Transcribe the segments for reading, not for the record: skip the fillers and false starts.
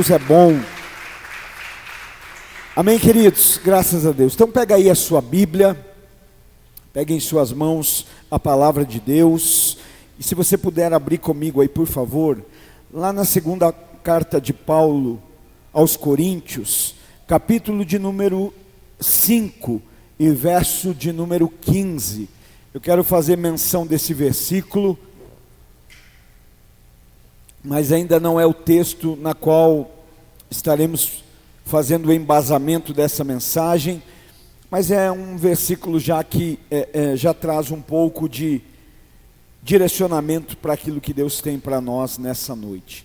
Deus é bom. Amém, queridos? Graças a Deus. Então pega aí a sua Bíblia, pega em suas mãos a palavra de Deus, e se você puder abrir comigo aí, por favor, lá na segunda carta de Paulo aos Coríntios, capítulo de número 5 e verso de número 15. Eu quero fazer menção desse versículo, mas ainda não é o texto na qual estaremos fazendo o embasamento dessa mensagem, mas é um versículo já que já traz um pouco de direcionamento para aquilo que Deus tem para nós nessa noite.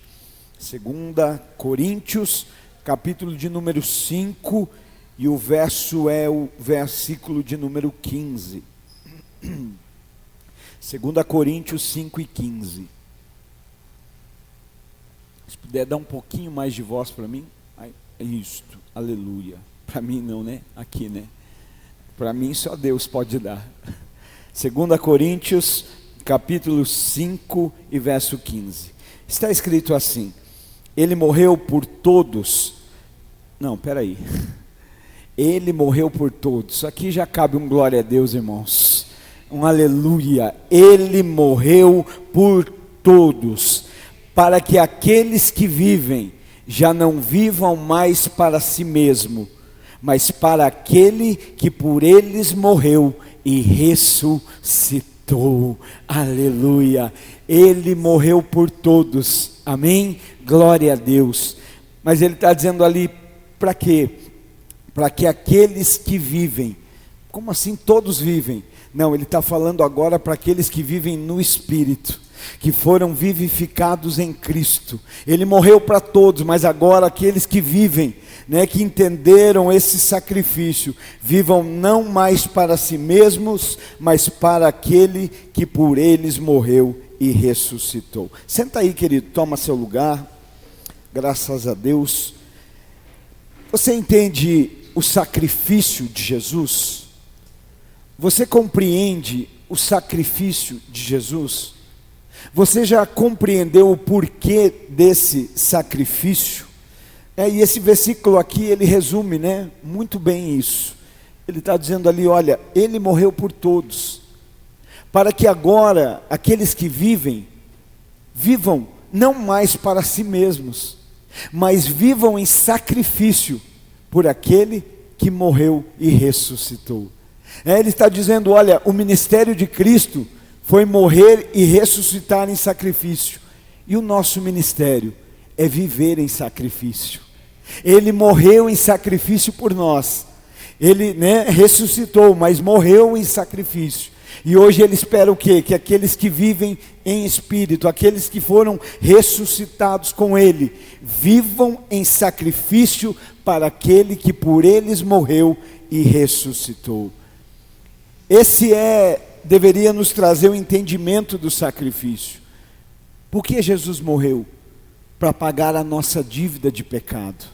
2 Coríntios, capítulo de número 5, e o verso é o versículo de número 15. 2 Coríntios 5 e 15. Se puder dar um pouquinho mais de voz para mim. Isto, aleluia. Para mim não, né? Aqui, né? Para mim só Deus pode dar. 2 Coríntios, capítulo 5 e verso 15. Está escrito assim: Ele morreu por todos. Não, peraí. Ele morreu por todos. Aqui já cabe um glória a Deus, irmãos. Um aleluia. Ele morreu por todos, para que aqueles que vivem já não vivam mais para si mesmo, mas para aquele que por eles morreu e ressuscitou. Aleluia. Ele morreu por todos. Amém? Glória a Deus. Mas ele está dizendo ali, para quê? Para que aqueles que vivem. Como assim todos vivem? Não, ele está falando agora para aqueles que vivem no Espírito, que foram vivificados em Cristo. Ele morreu para todos, mas agora aqueles que vivem, que entenderam esse sacrifício, vivam não mais para si mesmos, mas para aquele que por eles morreu e ressuscitou. Senta aí, querido, toma seu lugar. Graças a Deus. Você entende o sacrifício de Jesus? Você compreende o sacrifício de Jesus? Você já compreendeu o porquê desse sacrifício? E esse versículo aqui, ele resume, muito bem isso. Ele está dizendo ali, olha, Ele morreu por todos, para que agora aqueles que vivem, vivam não mais para si mesmos, mas vivam em sacrifício por aquele que morreu e ressuscitou. Ele está dizendo, olha, o ministério de Cristo foi morrer e ressuscitar em sacrifício. E o nosso ministério é viver em sacrifício. Ele morreu em sacrifício por nós. Ele ressuscitou, mas morreu em sacrifício. E hoje ele espera o quê? Que aqueles que vivem em espírito, aqueles que foram ressuscitados com Ele, vivam em sacrifício para aquele que por eles morreu e ressuscitou. Esse deveria nos trazer o entendimento do sacrifício. Por que Jesus morreu? Para pagar a nossa dívida de pecado.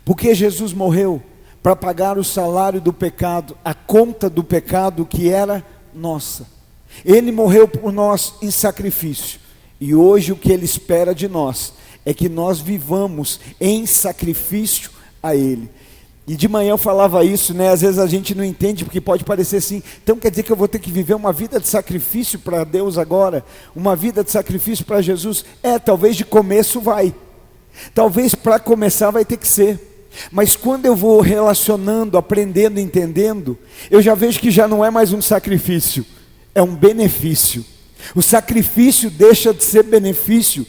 Por que Jesus morreu? Para pagar o salário do pecado, a conta do pecado que era nossa. Ele morreu por nós em sacrifício. E hoje o que Ele espera de nós é que nós vivamos em sacrifício a Ele. E de manhã eu falava isso, às vezes a gente não entende, porque pode parecer assim, então quer dizer que eu vou ter que viver uma vida de sacrifício para Deus agora? Uma vida de sacrifício para Jesus? Talvez de começo vai, talvez para começar vai ter que ser, mas quando eu vou relacionando, aprendendo, entendendo, eu já vejo que já não é mais um sacrifício, é um benefício. O sacrifício deixa de ser benefício,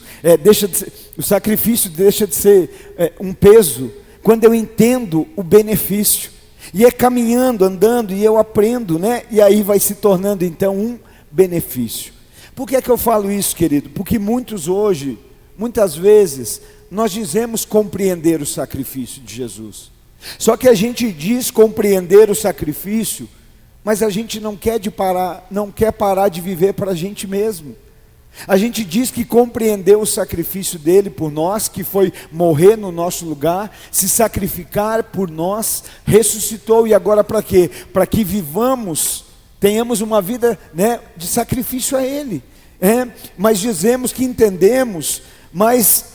o sacrifício deixa de ser um peso, quando eu entendo o benefício, e é caminhando, andando, e eu aprendo, e aí vai se tornando então um benefício. Por que é que eu falo isso, querido? Porque muitas vezes, nós dizemos compreender o sacrifício de Jesus, só que a gente diz compreender o sacrifício, mas a gente não quer parar de viver para a gente mesmo. A gente diz que compreendeu o sacrifício dele por nós, que foi morrer no nosso lugar, se sacrificar por nós, ressuscitou, e agora para quê? Para que vivamos, tenhamos uma vida de sacrifício a Ele. Mas dizemos que entendemos, mas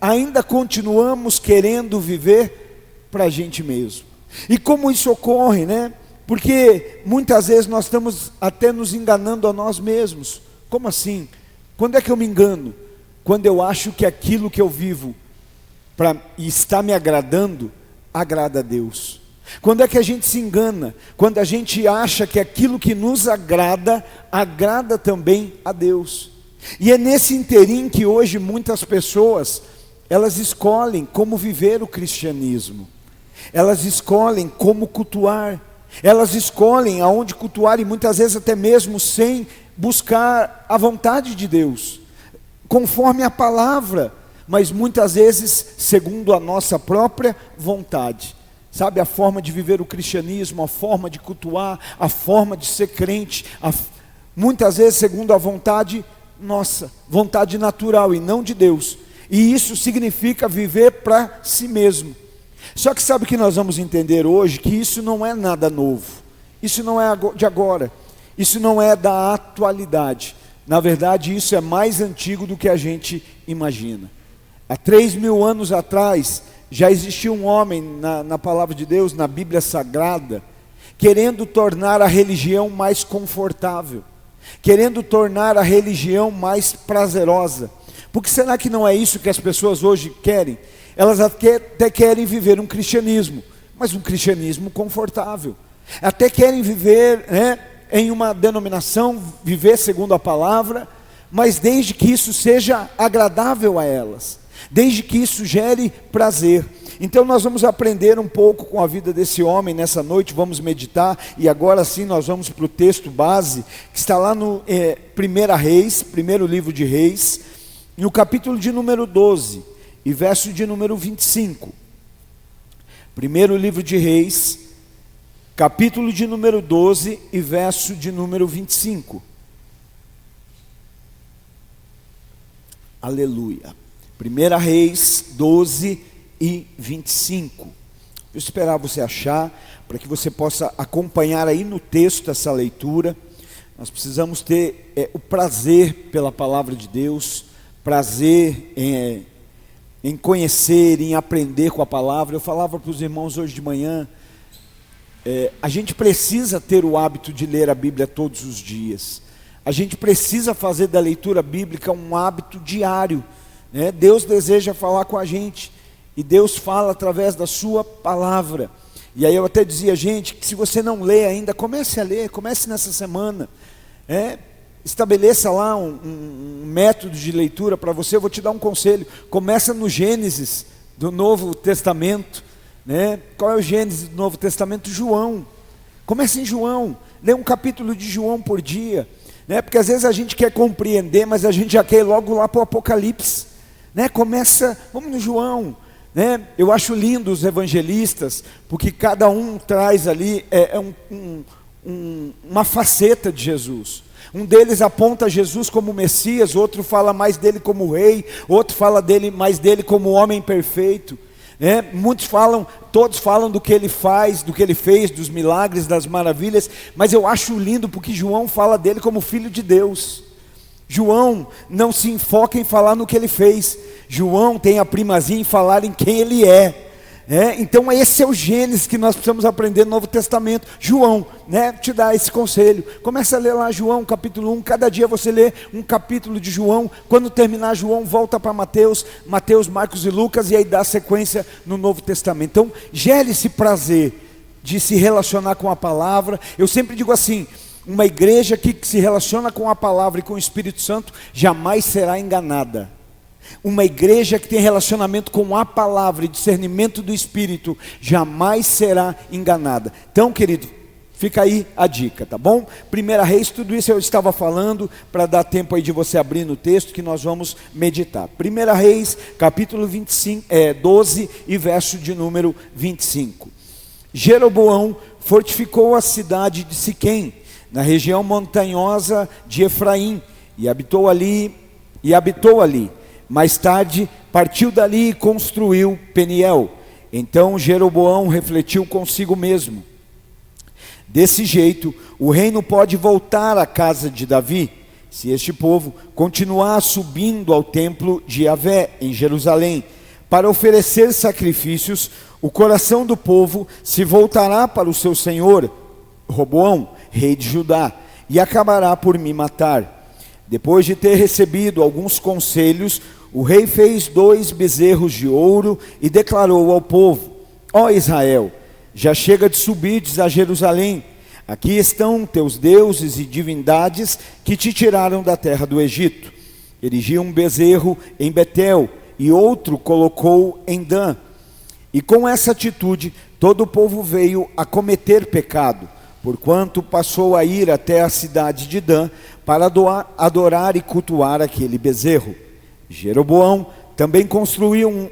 ainda continuamos querendo viver para a gente mesmo. E como isso ocorre, né? Porque muitas vezes nós estamos até nos enganando a nós mesmos. Como assim? Quando é que eu me engano? Quando eu acho que aquilo que eu vivo e está me agradando, agrada a Deus. Quando é que a gente se engana? Quando a gente acha que aquilo que nos agrada, agrada também a Deus. E é nesse interim que hoje muitas pessoas, elas escolhem como viver o cristianismo. Elas escolhem como cultuar. Elas escolhem aonde cultuar, e muitas vezes até mesmo sem buscar a vontade de Deus, conforme a palavra, mas muitas vezes segundo a nossa própria vontade. Sabe, a forma de viver o cristianismo, a forma de cultuar, a forma de ser crente, muitas vezes segundo a vontade nossa, vontade natural e não de Deus. E isso significa viver para si mesmo. Só que sabe o que nós vamos entender hoje? Que isso não é nada novo. Isso não é de agora. Isso não é da atualidade. Na verdade, isso é mais antigo do que a gente imagina. Há 3.000 anos atrás, já existia um homem na palavra de Deus, na Bíblia Sagrada, querendo tornar a religião mais confortável, querendo tornar a religião mais prazerosa. Porque será que não é isso que as pessoas hoje querem? Elas até querem viver um cristianismo, mas um cristianismo confortável. Até querem viver, né, em uma denominação, viver segundo a palavra, mas desde que isso seja agradável a elas, desde que isso gere prazer. Então nós vamos aprender um pouco com a vida desse homem nessa noite, vamos meditar, e agora sim nós vamos para o texto base, que está lá no 1 Reis, primeiro livro de Reis, no capítulo de número 12, e verso de número 25. Primeiro livro de Reis, capítulo de número 12 e verso de número 25. Aleluia. 1 Reis 12 e 25. Vou esperar você achar, para que você possa acompanhar aí no texto essa leitura. Nós precisamos ter o prazer pela palavra de Deus, prazer em conhecer, em aprender com a palavra. Eu falava para os irmãos hoje de manhã, a gente precisa ter o hábito de ler a Bíblia todos os dias. A gente precisa fazer da leitura bíblica um hábito diário, né? Deus deseja falar com a gente, e Deus fala através da sua palavra. E aí eu até dizia, gente, que se você não lê ainda, comece a ler, comece nessa semana, estabeleça lá um método de leitura para você. Eu vou te dar um conselho, começa no Gênesis do Novo Testamento, né? Qual é o Gênesis do Novo Testamento? João. Comece em João, lê um capítulo de João por dia, né? Porque às vezes a gente quer compreender, mas a gente já quer ir logo lá para o Apocalipse, né? Começa, vamos no João, né? Eu acho lindo os evangelistas, porque cada um traz ali uma faceta de Jesus. Um deles aponta Jesus como Messias, outro fala mais dele como rei, outro fala mais dele como homem perfeito. Todos falam do que ele faz, do que ele fez, dos milagres, das maravilhas, mas eu acho lindo porque João fala dele como filho de Deus. João não se enfoca em falar no que ele fez, João tem a primazia em falar em quem ele é. Então esse é o Gênesis que nós precisamos aprender no Novo Testamento. João, né, te dá esse conselho, começa a ler lá João capítulo 1, cada dia você lê um capítulo de João, quando terminar João, volta para Mateus, Marcos e Lucas, e aí dá sequência no Novo Testamento. Então gere esse prazer de se relacionar com a palavra. Eu sempre digo assim, uma igreja que se relaciona com a palavra e com o Espírito Santo, jamais será enganada. Uma igreja que tem relacionamento com a palavra e discernimento do Espírito, jamais será enganada. Então, querido, fica aí a dica, tá bom? 1 Reis, tudo isso eu estava falando, para dar tempo aí de você abrir no texto que nós vamos meditar. 1 Reis, capítulo 12 e verso de número 25. Jeroboão fortificou a cidade de Siquém, na região montanhosa de Efraim, e habitou ali. Mais tarde, partiu dali e construiu Peniel. Então Jeroboão refletiu consigo mesmo: desse jeito, o reino pode voltar à casa de Davi, se este povo continuar subindo ao templo de Yahvé em Jerusalém, para oferecer sacrifícios, o coração do povo se voltará para o seu senhor, Roboão, rei de Judá, e acabará por me matar. Depois de ter recebido alguns conselhos, o rei fez 2 bezerros de ouro e declarou ao povo: ó Israel, já chega de subides a Jerusalém. Aqui estão teus deuses e divindades que te tiraram da terra do Egito. Erigiu um bezerro em Betel e outro colocou em Dan. E com essa atitude, todo o povo veio a cometer pecado, porquanto passou a ir até a cidade de Dan para adorar e cultuar aquele bezerro. Jeroboão também construiu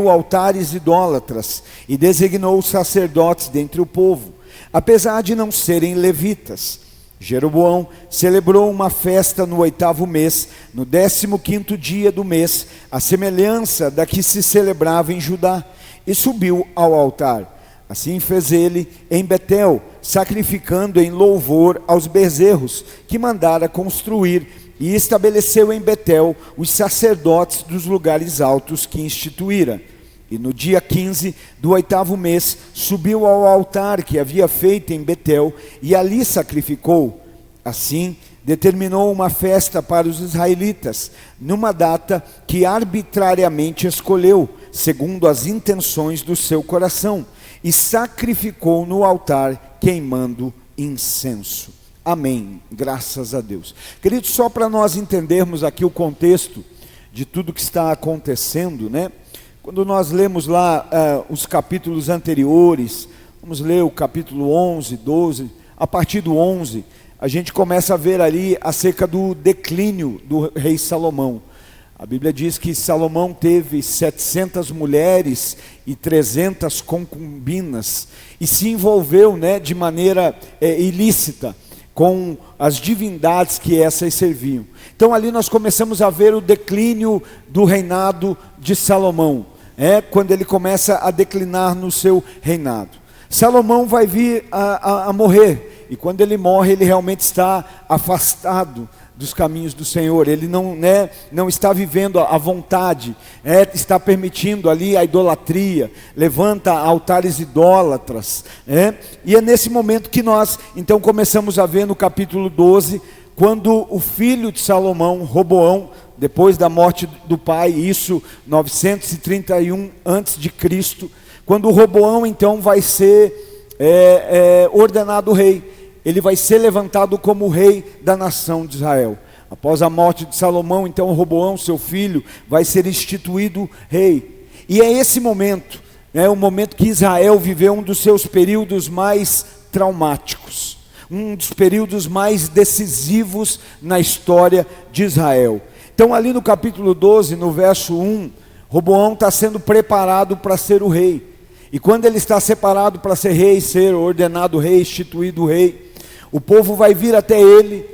altares idólatras e designou sacerdotes dentre o povo, apesar de não serem levitas. Jeroboão celebrou uma festa no 8º mês, no 15º dia do mês, à semelhança da que se celebrava em Judá, e subiu ao altar. Assim fez ele em Betel, sacrificando em louvor aos bezerros que mandara construir, e estabeleceu em Betel os sacerdotes dos lugares altos que instituíra. E no dia 15 do 8º mês, subiu ao altar que havia feito em Betel, e ali sacrificou. Assim, determinou uma festa para os israelitas, numa data que arbitrariamente escolheu, segundo as intenções do seu coração, e sacrificou no altar, queimando incenso. Amém. Graças a Deus. Queridos, só para nós entendermos aqui o contexto de tudo que está acontecendo, né? Quando nós lemos lá os capítulos anteriores, vamos ler o capítulo 11, 12, a partir do 11, a gente começa a ver ali acerca do declínio do rei Salomão. A Bíblia diz que Salomão teve 700 mulheres e 300 concubinas, e se envolveu, né, de maneira ilícita com as divindades que essas serviam. Então ali nós começamos a ver o declínio do reinado de Salomão, quando ele começa a declinar no seu reinado. Salomão vai vir a morrer, e quando ele morre, ele realmente está afastado dos caminhos do Senhor. Ele não está vivendo a vontade, está permitindo ali a idolatria, levanta altares idólatras, e é nesse momento que nós então começamos a ver no capítulo 12, quando o filho de Salomão, Roboão, depois da morte do pai, isso 931 a.C., quando o Roboão então vai ser ordenado rei, ele vai ser levantado como rei da nação de Israel. Após a morte de Salomão, então Roboão, seu filho, vai ser instituído rei. E é esse momento, o momento que Israel viveu um dos seus períodos mais traumáticos, um dos períodos mais decisivos na história de Israel. Então ali no capítulo 12, no verso 1, Roboão está sendo preparado para ser o rei. E quando ele está separado para ser rei, ser ordenado rei, instituído rei, o povo vai vir até ele,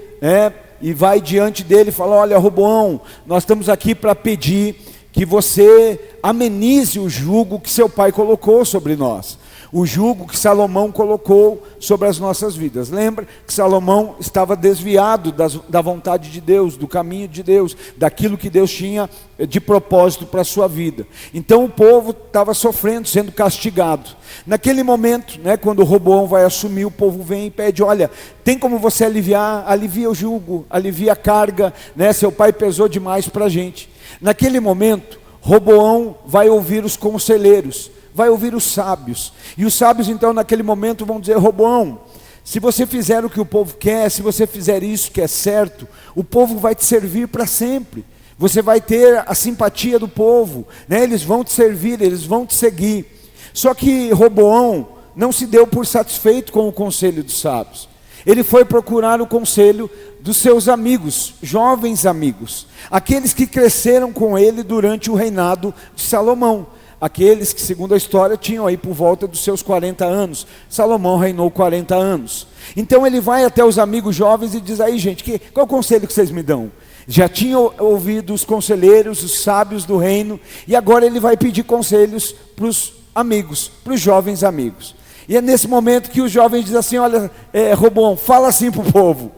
e vai diante dele e fala: olha, Roboão, nós estamos aqui para pedir que você amenize o jugo que seu pai colocou sobre nós, o jugo que Salomão colocou sobre as nossas vidas. Lembra que Salomão estava desviado da vontade de Deus, do caminho de Deus, daquilo que Deus tinha de propósito para a sua vida. Então o povo estava sofrendo, sendo castigado. Naquele momento, quando Roboão vai assumir, o povo vem e pede: olha, tem como você alivia o jugo, alivia a carga, seu pai pesou demais para a gente. Naquele momento, Roboão vai ouvir os conselheiros, vai ouvir os sábios, e os sábios então naquele momento vão dizer: Roboão, se você fizer o que o povo quer, se você fizer isso que é certo, o povo vai te servir para sempre, você vai ter a simpatia do povo, eles vão te servir, eles vão te seguir. Só que Roboão não se deu por satisfeito com o conselho dos sábios, ele foi procurar o conselho dos seus amigos, jovens amigos, aqueles que cresceram com ele durante o reinado de Salomão, aqueles que, segundo a história, tinham aí por volta dos seus 40 anos. Salomão reinou 40 anos. Então ele vai até os amigos jovens e diz: aí gente, qual o conselho que vocês me dão? Já tinha ouvido os conselheiros, os sábios do reino, e agora ele vai pedir conselhos para os amigos, para os jovens amigos. E é nesse momento que os jovens dizem assim: olha, Roboão, fala assim para o povo,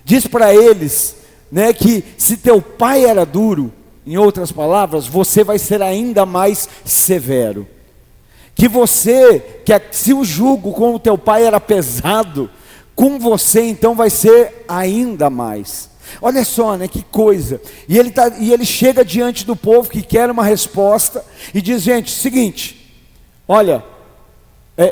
diz para eles, que se teu pai era duro, Em outras palavras, você vai ser ainda mais severo. Que se o jugo com o teu pai era pesado, com você então vai ser ainda mais. Olha só, né, que coisa. E ele chega diante do povo que quer uma resposta e diz: gente, seguinte, olha,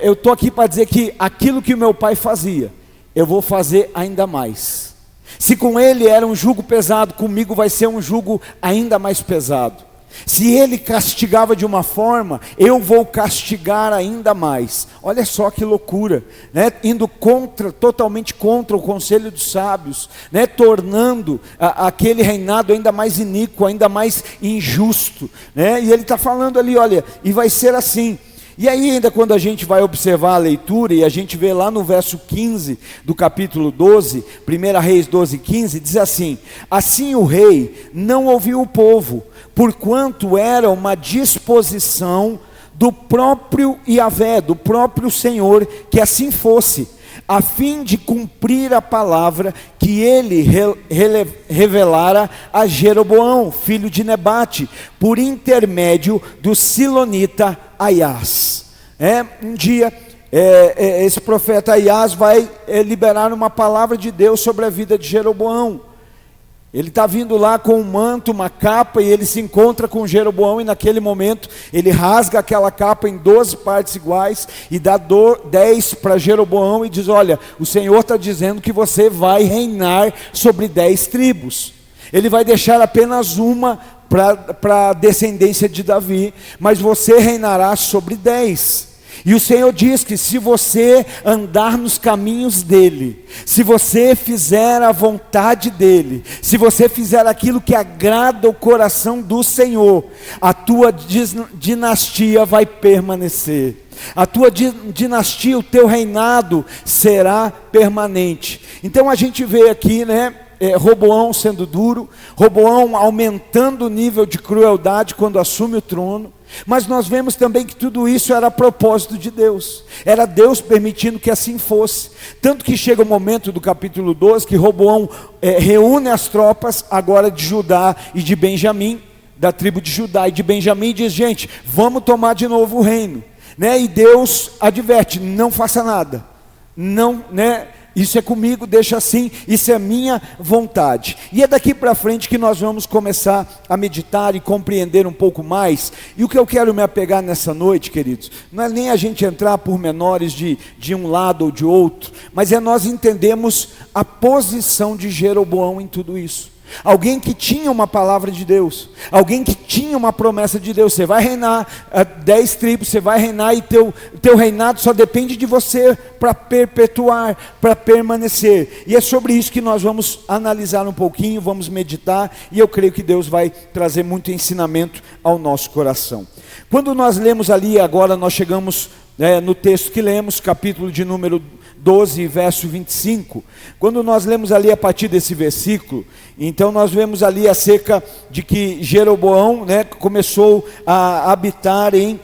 eu estou aqui para dizer que aquilo que o meu pai fazia, eu vou fazer ainda mais. Se com ele era um jugo pesado, comigo vai ser um jugo ainda mais pesado. Se ele castigava de uma forma, eu vou castigar ainda mais. Olha só que loucura, né? Indo totalmente contra o conselho dos sábios, né? Tornando aquele reinado ainda mais iníquo, ainda mais injusto, né? E ele está falando ali, olha, e vai ser assim. E aí ainda quando a gente vai observar a leitura, e a gente vê lá no verso 15 do capítulo 12, 1 Reis 12, 15, diz assim: assim o rei não ouviu o povo, porquanto era uma disposição do próprio Yahvé, do próprio Senhor, que assim fosse, a fim de cumprir a palavra que ele revelara a Jeroboão, filho de Nebate, por intermédio do silonita Aias. Um dia, esse profeta Aias vai liberar uma palavra de Deus sobre a vida de Jeroboão. Ele está vindo lá com um manto, uma capa, e ele se encontra com Jeroboão, e naquele momento ele rasga aquela capa em 12 partes iguais, e dá 10 para Jeroboão, e diz: olha, o Senhor está dizendo que você vai reinar sobre 10 tribos. Ele vai deixar apenas uma para a descendência de Davi, mas você reinará sobre 10. E o Senhor diz que se você andar nos caminhos dEle, se você fizer a vontade dEle, se você fizer aquilo que agrada o coração do Senhor, a tua dinastia vai permanecer. A tua dinastia, o teu reinado será permanente. Então a gente vê aqui, né, Roboão sendo duro, Roboão aumentando o nível de crueldade quando assume o trono. Mas nós vemos também que tudo isso era a propósito de Deus, era Deus permitindo que assim fosse. Tanto que chega o momento do capítulo 12 que Roboão reúne as tropas agora de Judá e de Benjamim, da tribo de Judá e de Benjamim, e diz: gente, vamos tomar de novo o reino, né? E Deus adverte: não faça nada, não, né? Isso é comigo, deixa assim, isso é minha vontade. E é daqui para frente que nós vamos começar a meditar e compreender um pouco mais. E o que eu quero me apegar nessa noite, queridos, não é nem a gente entrar por menores de um lado ou de outro, mas é nós entendermos a posição de Jeroboão em tudo isso. Alguém que tinha uma palavra de Deus, alguém que tinha uma promessa de Deus: você vai reinar 10 tribos, você vai reinar, e teu reinado só depende de você para perpetuar, para permanecer. E é sobre isso que nós vamos analisar um pouquinho, vamos meditar, e eu creio que Deus vai trazer muito ensinamento ao nosso coração. Quando nós lemos ali, agora nós chegamos no texto que lemos, capítulo de número 12, verso 25, quando nós lemos ali a partir desse versículo, então nós vemos ali acerca de que Jeroboão, né, começou a habitar em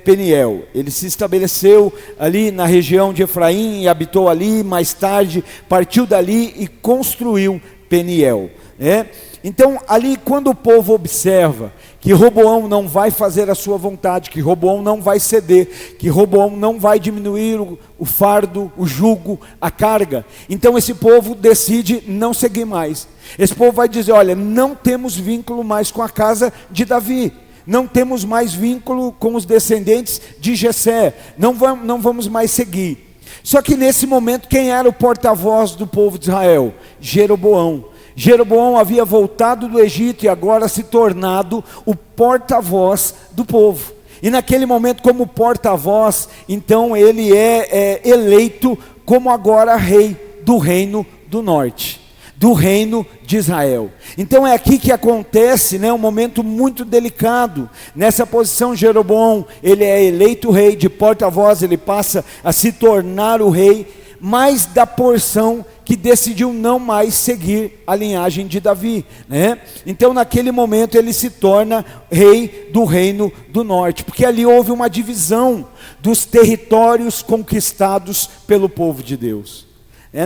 Peniel. Ele se estabeleceu ali na região de Efraim e habitou ali. Mais tarde partiu dali e construiu Peniel, né? Então ali, quando o povo observa que Roboão não vai fazer a sua vontade, que Roboão não vai ceder, que Roboão não vai diminuir o fardo, o jugo, a carga, então esse povo decide não seguir mais. Esse povo vai dizer: olha, não temos vínculo mais com a casa de Davi, não temos mais vínculo com os descendentes de Jessé, não vamos mais seguir. Só que nesse momento, quem era o porta-voz do povo de Israel? Jeroboão. Jeroboão havia voltado do Egito e agora se tornado o porta-voz do povo. E naquele momento, como porta-voz, então ele é eleito como agora rei do reino do norte, do reino de Israel. Então é aqui que acontece, né, um momento muito delicado. Nessa posição, Jeroboão, ele é eleito rei, de porta-voz ele passa a se tornar o rei, mas da porção que decidiu não mais seguir a linhagem de Davi, né? Então naquele momento ele se torna rei do reino do norte, porque ali houve uma divisão dos territórios conquistados pelo povo de Deus.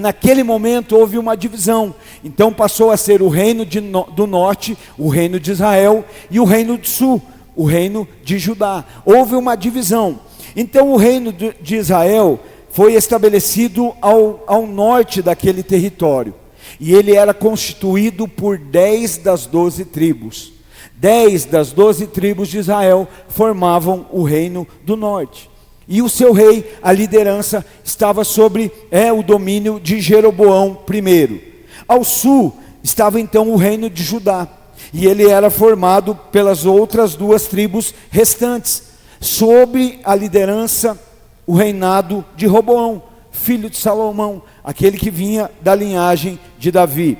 Naquele momento houve uma divisão, então passou a ser o reino do norte, o reino de Israel, e o reino do sul, o reino de Judá. Houve uma divisão, então o reino de Israel foi estabelecido ao norte daquele território, e ele era constituído por 10 das 12 tribos. 10 das 12 tribos de Israel formavam o reino do norte. E o seu rei, a liderança, estava sobre o domínio de Jeroboão I. Ao sul estava então o reino de Judá, e ele era formado pelas outras 2 tribos restantes, sob a liderança, o reinado de Roboão, filho de Salomão, aquele que vinha da linhagem de Davi.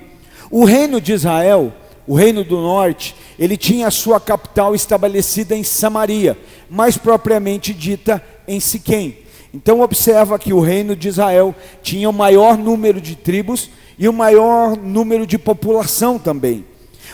O reino de Israel, o reino do norte, ele tinha a sua capital estabelecida em Samaria, mais propriamente dita em Siquém. Então observa que o reino de Israel tinha o maior número de tribos e o maior número de população também.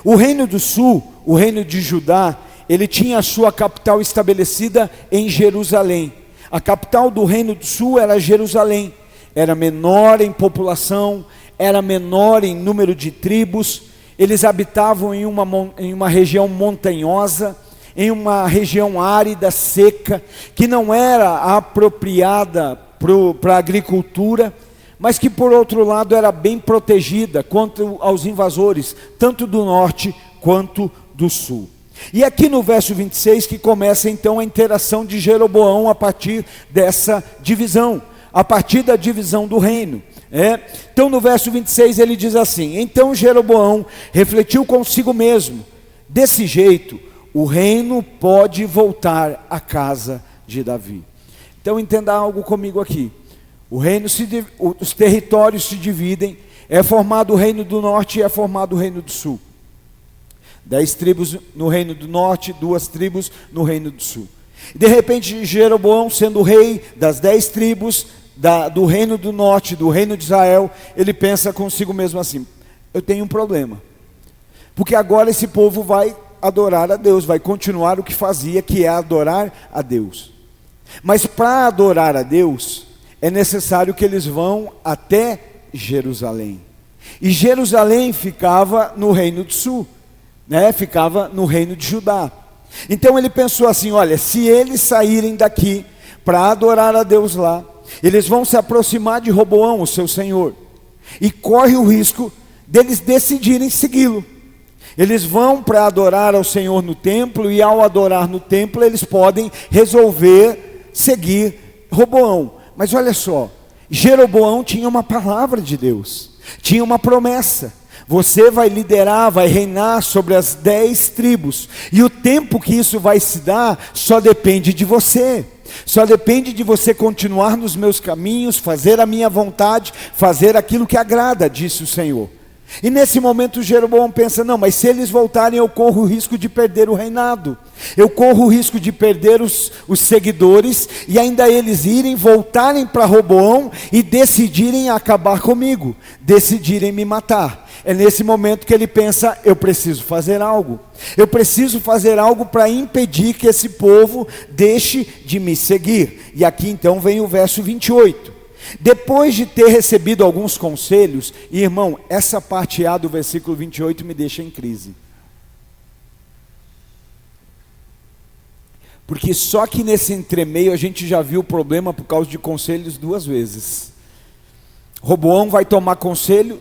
O reino do sul, o reino de Judá, ele tinha a sua capital estabelecida em Jerusalém. A capital do reino do sul era Jerusalém. Era menor em população, era menor em número de tribos. Eles habitavam em uma região montanhosa, em uma região árida, seca, que não era apropriada para a agricultura, mas que por outro lado era bem protegida quanto aos invasores, tanto do norte quanto do sul. E aqui no verso 26 que começa então a interação de Jeroboão a partir dessa divisão, a partir da divisão do reino. Então no verso 26 ele diz assim: então Jeroboão refletiu consigo mesmo, desse jeito o reino pode voltar à casa de Davi. Então entenda algo comigo aqui. Os territórios se dividem, é formado o reino do norte e é formado o reino do sul. 10 tribos no reino do norte, 2 tribos no reino do sul. De repente Jeroboão, sendo o rei das 10 tribos, do reino do norte, do reino de Israel, ele pensa consigo mesmo assim: eu tenho um problema, porque agora esse povo vai adorar a Deus, vai continuar o que fazia, que é adorar a Deus. Mas para adorar a Deus, é necessário que eles vão até Jerusalém. E Jerusalém ficava no reino do sul, ficava no reino de Judá. Então ele pensou assim: olha, se eles saírem daqui para adorar a Deus lá, eles vão se aproximar de Roboão, o seu senhor, e corre o risco deles decidirem segui-lo. Eles vão para adorar ao Senhor no templo, e ao adorar no templo eles podem resolver seguir Roboão. Mas olha só, Jeroboão tinha uma palavra de Deus, tinha uma promessa: você vai liderar, vai reinar sobre as 10 tribos, e o tempo que isso vai se dar só depende de você. Só depende de você continuar nos meus caminhos, fazer a minha vontade, fazer aquilo que agrada, disse o Senhor. E nesse momento Jeroboão pensa: não, mas se eles voltarem eu corro o risco de perder o reinado, eu corro o risco de perder os seguidores, e ainda eles voltarem para Roboão e decidirem acabar comigo, decidirem me matar. É nesse momento que ele pensa: eu preciso fazer algo para impedir que esse povo deixe de me seguir. E aqui então vem o verso 28. Depois de ter recebido alguns conselhos, e irmão, essa parte A do versículo 28 me deixa em crise. Porque só que nesse entremeio a gente já viu o problema por causa de conselhos 2 vezes. Roboão vai tomar conselho,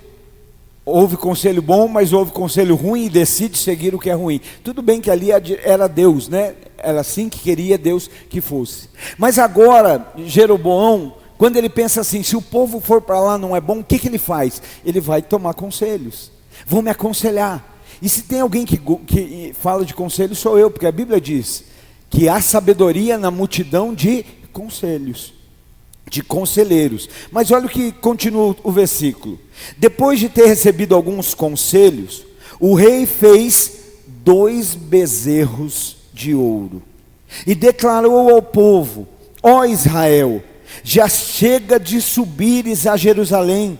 houve conselho bom, mas houve conselho ruim, e decide seguir o que é ruim. Tudo bem que ali era Deus, era assim que queria Deus que fosse. Mas agora Jeroboão, quando ele pensa assim: se o povo for para lá não é bom, o que ele faz? Ele vai tomar conselhos, vão me aconselhar. E se tem alguém que fala de conselho, sou eu, porque a Bíblia diz que há sabedoria na multidão de conselhos, de conselheiros. Mas olha o que continua o versículo: depois de ter recebido alguns conselhos, o rei fez 2 bezerros de ouro e declarou ao povo: ó Israel, já chega de subires a Jerusalém,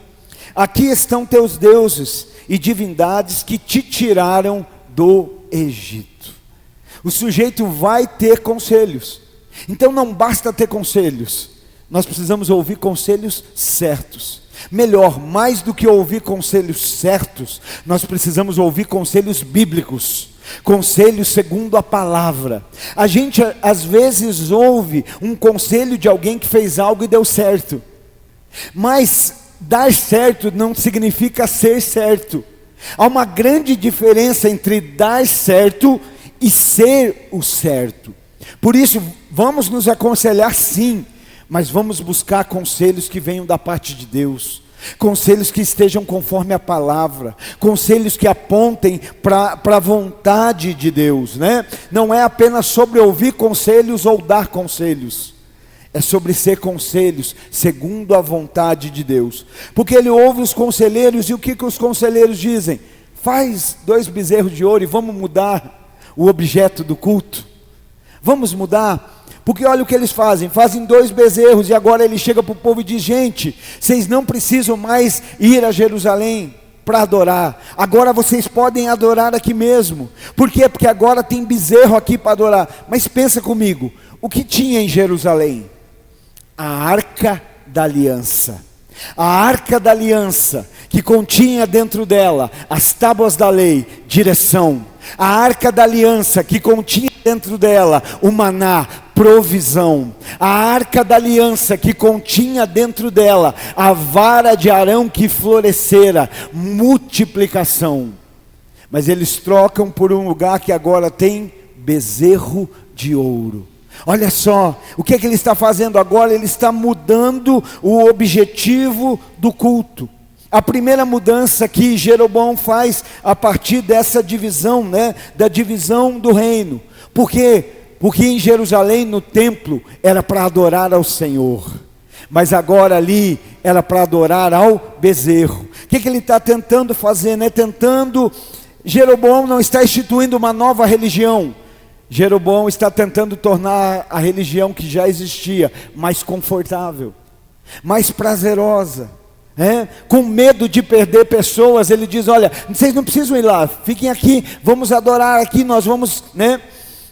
aqui estão teus deuses e divindades que te tiraram do Egito. O sujeito vai ter conselhos. Então não basta ter conselhos, nós precisamos ouvir conselhos certos. Melhor, mais do que ouvir conselhos certos, nós precisamos ouvir conselhos bíblicos, conselhos segundo a palavra. A gente às vezes ouve um conselho de alguém que fez algo e deu certo, mas dar certo não significa ser certo. Há uma grande diferença entre dar certo e ser o certo. Por isso, vamos nos aconselhar sim, mas vamos buscar conselhos que venham da parte de Deus, conselhos que estejam conforme a palavra, conselhos que apontem para a vontade de Deus, né? Não é apenas sobre ouvir conselhos ou dar conselhos, é sobre ser conselhos segundo a vontade de Deus, porque ele ouve os conselheiros, e o que os conselheiros dizem? Faz 2 bezerros de ouro e vamos mudar o objeto do culto, vamos mudar, porque olha o que eles fazem 2 bezerros, e agora ele chega para o povo e diz: gente, vocês não precisam mais ir a Jerusalém para adorar, agora vocês podem adorar aqui mesmo. Por quê? Porque agora tem bezerro aqui para adorar. Mas pensa comigo, o que tinha em Jerusalém? A Arca da Aliança. A Arca da Aliança, que continha dentro dela as tábuas da lei, direção. A Arca da Aliança, que continha dentro dela o maná, provisão. A Arca da Aliança, que continha dentro dela a vara de Arão que florescera, multiplicação. Mas eles trocam por um lugar que agora tem bezerro de ouro. Olha só, o que é que ele está fazendo agora? Ele está mudando o objetivo do culto. A primeira mudança que Jeroboão faz a partir dessa divisão, né, da divisão do reino. Por quê? Porque em Jerusalém, no templo, era para adorar ao Senhor, mas agora ali era para adorar ao bezerro. O que ele está tentando fazer, né? Jeroboão não está instituindo uma nova religião. Jeroboão está tentando tornar a religião que já existia mais confortável, mais prazerosa, com medo de perder pessoas. Ele diz: olha, vocês não precisam ir lá, fiquem aqui, vamos adorar aqui, nós vamos, né?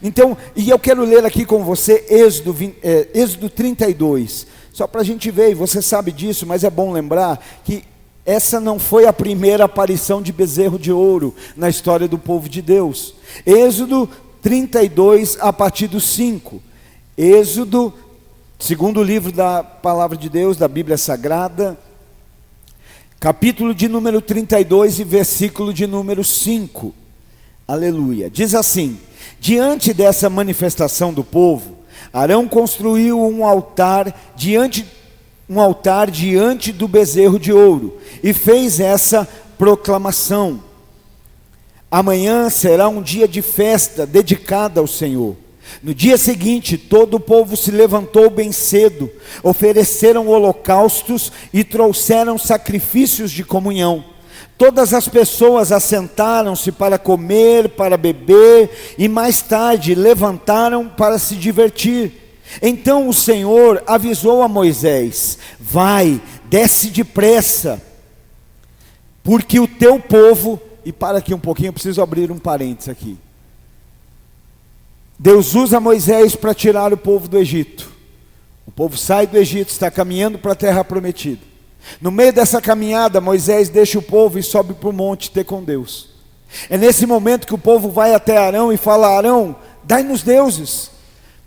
Então, e eu quero ler aqui com você Êxodo 32, só para a gente ver, e você sabe disso, mas é bom lembrar que essa não foi a primeira aparição de bezerro de ouro na história do povo de Deus. Êxodo 32, a partir do 5. Êxodo, segundo livro da palavra de Deus, da Bíblia Sagrada, capítulo de número 32 e versículo de número 5. Aleluia. Diz assim: diante dessa manifestação do povo, Arão construiu um altar diante do bezerro de ouro, e fez essa proclamação: amanhã será um dia de festa dedicada ao Senhor. No dia seguinte, todo o povo se levantou bem cedo, ofereceram holocaustos e trouxeram sacrifícios de comunhão. Todas as pessoas assentaram-se para comer, para beber, e mais tarde levantaram para se divertir. Então o Senhor avisou a Moisés: vai, desce depressa, porque o teu povo... E para aqui um pouquinho, eu preciso abrir um parênteses aqui. Deus usa Moisés para tirar o povo do Egito. O povo sai do Egito, está caminhando para a terra prometida. No meio dessa caminhada, Moisés deixa o povo e sobe para o monte ter com Deus. É nesse momento que o povo vai até Arão e fala: Arão, dai-nos deuses,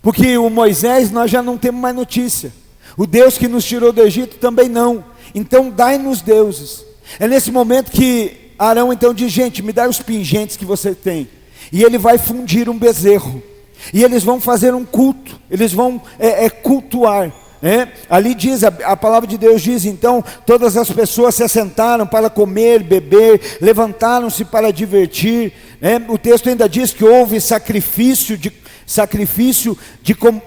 porque o Moisés nós já não temos mais notícia, o Deus que nos tirou do Egito também não, então dai-nos deuses. É nesse momento que Arão então diz: gente, me dá os pingentes que você tem. E ele vai fundir um bezerro, e eles vão fazer um culto, eles vão cultuar. Ali diz, a palavra de Deus diz: então todas as pessoas se assentaram para comer, beber, levantaram-se para divertir. O texto ainda diz que houve sacrifício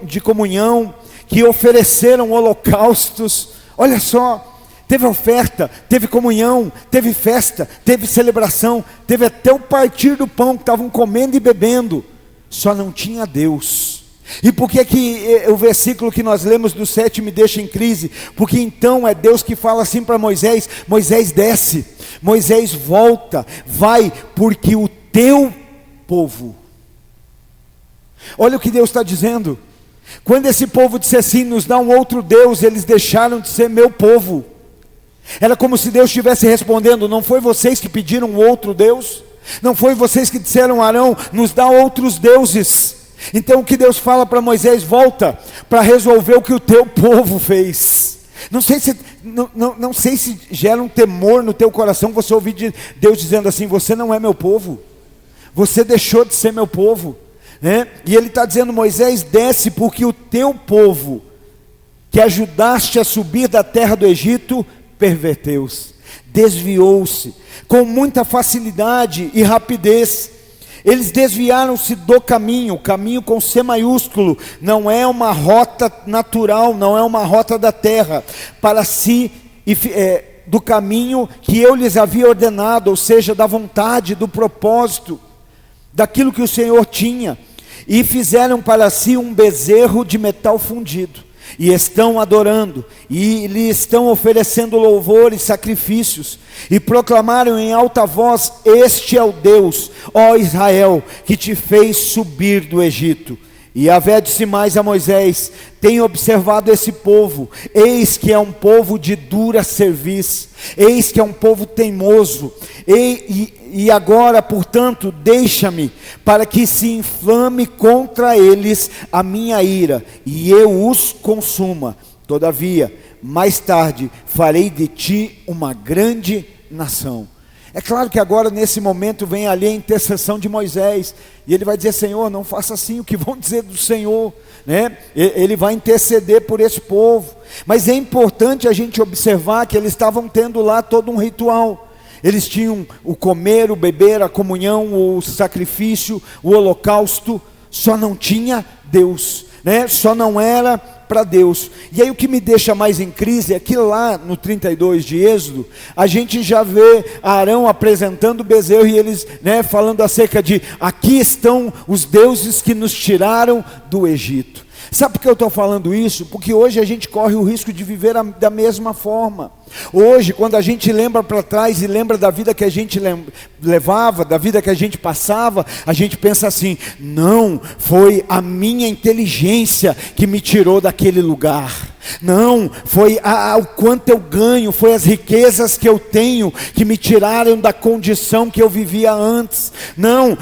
de comunhão, que ofereceram holocaustos. Olha só, teve oferta, teve comunhão, teve festa, teve celebração, teve até o partir do pão, que estavam comendo e bebendo, só não tinha Deus. E por que o versículo que nós lemos do 7 me deixa em crise? Porque então é Deus que fala assim para Moisés: Moisés desce, Moisés volta, vai, porque o teu povo... Olha o que Deus está dizendo: Quando esse povo disse assim, nos dá um outro Deus, eles deixaram de ser meu povo. Era como se Deus estivesse respondendo: não foi vocês que pediram um outro Deus? Não foi vocês que disseram a Arão, nos dá outros deuses? Então o que Deus fala para Moisés: volta para resolver o que o teu povo fez. Não sei se gera um temor no teu coração você ouvir Deus dizendo assim: você não é meu povo, você deixou de ser meu povo, né? E Ele está dizendo: Moisés, desce, porque o teu povo, que ajudaste a subir da terra do Egito, perverteu-se, desviou-se com muita facilidade e rapidez. Eles desviaram-se do caminho, caminho com C maiúsculo, não é uma rota natural, não é uma rota da terra, para si, do caminho que eu lhes havia ordenado, ou seja, da vontade, do propósito, daquilo que o Senhor tinha, e fizeram para si um bezerro de metal fundido, e estão adorando, e lhe estão oferecendo louvor e sacrifícios, e proclamaram em alta voz: este é o Deus, ó Israel, que te fez subir do Egito. E Yahvé disse mais a Moisés: tenho observado esse povo, eis que é um povo de dura cerviz, eis que é um povo teimoso, e agora, portanto, deixa-me, para que se inflame contra eles a minha ira, e eu os consuma. Todavia, mais tarde, farei de ti uma grande nação. É claro que agora, nesse momento, vem ali a intercessão de Moisés, e ele vai dizer: Senhor, não faça assim, o que vão dizer do Senhor, né? Ele vai interceder por esse povo. Mas é importante a gente observar que eles estavam tendo lá todo um ritual. Eles tinham o comer, o beber, a comunhão, o sacrifício, o holocausto. Só não tinha Deus, né? Só não era para Deus. E aí o que me deixa mais em crise é que lá no 32 de Êxodo, a gente já vê Arão apresentando o bezerro, e eles, né, falando acerca de: aqui estão os deuses que nos tiraram do Egito. Sabe por que eu estou falando isso? Porque hoje a gente corre o risco de viver da mesma forma. Hoje, quando a gente lembra para trás e lembra da vida que a gente levava, da vida que a gente passava, a gente pensa assim: não, foi a minha inteligência que me tirou daquele lugar. Não, foi o quanto eu ganho, foi as riquezas que eu tenho que me tiraram da condição que eu vivia antes. Não,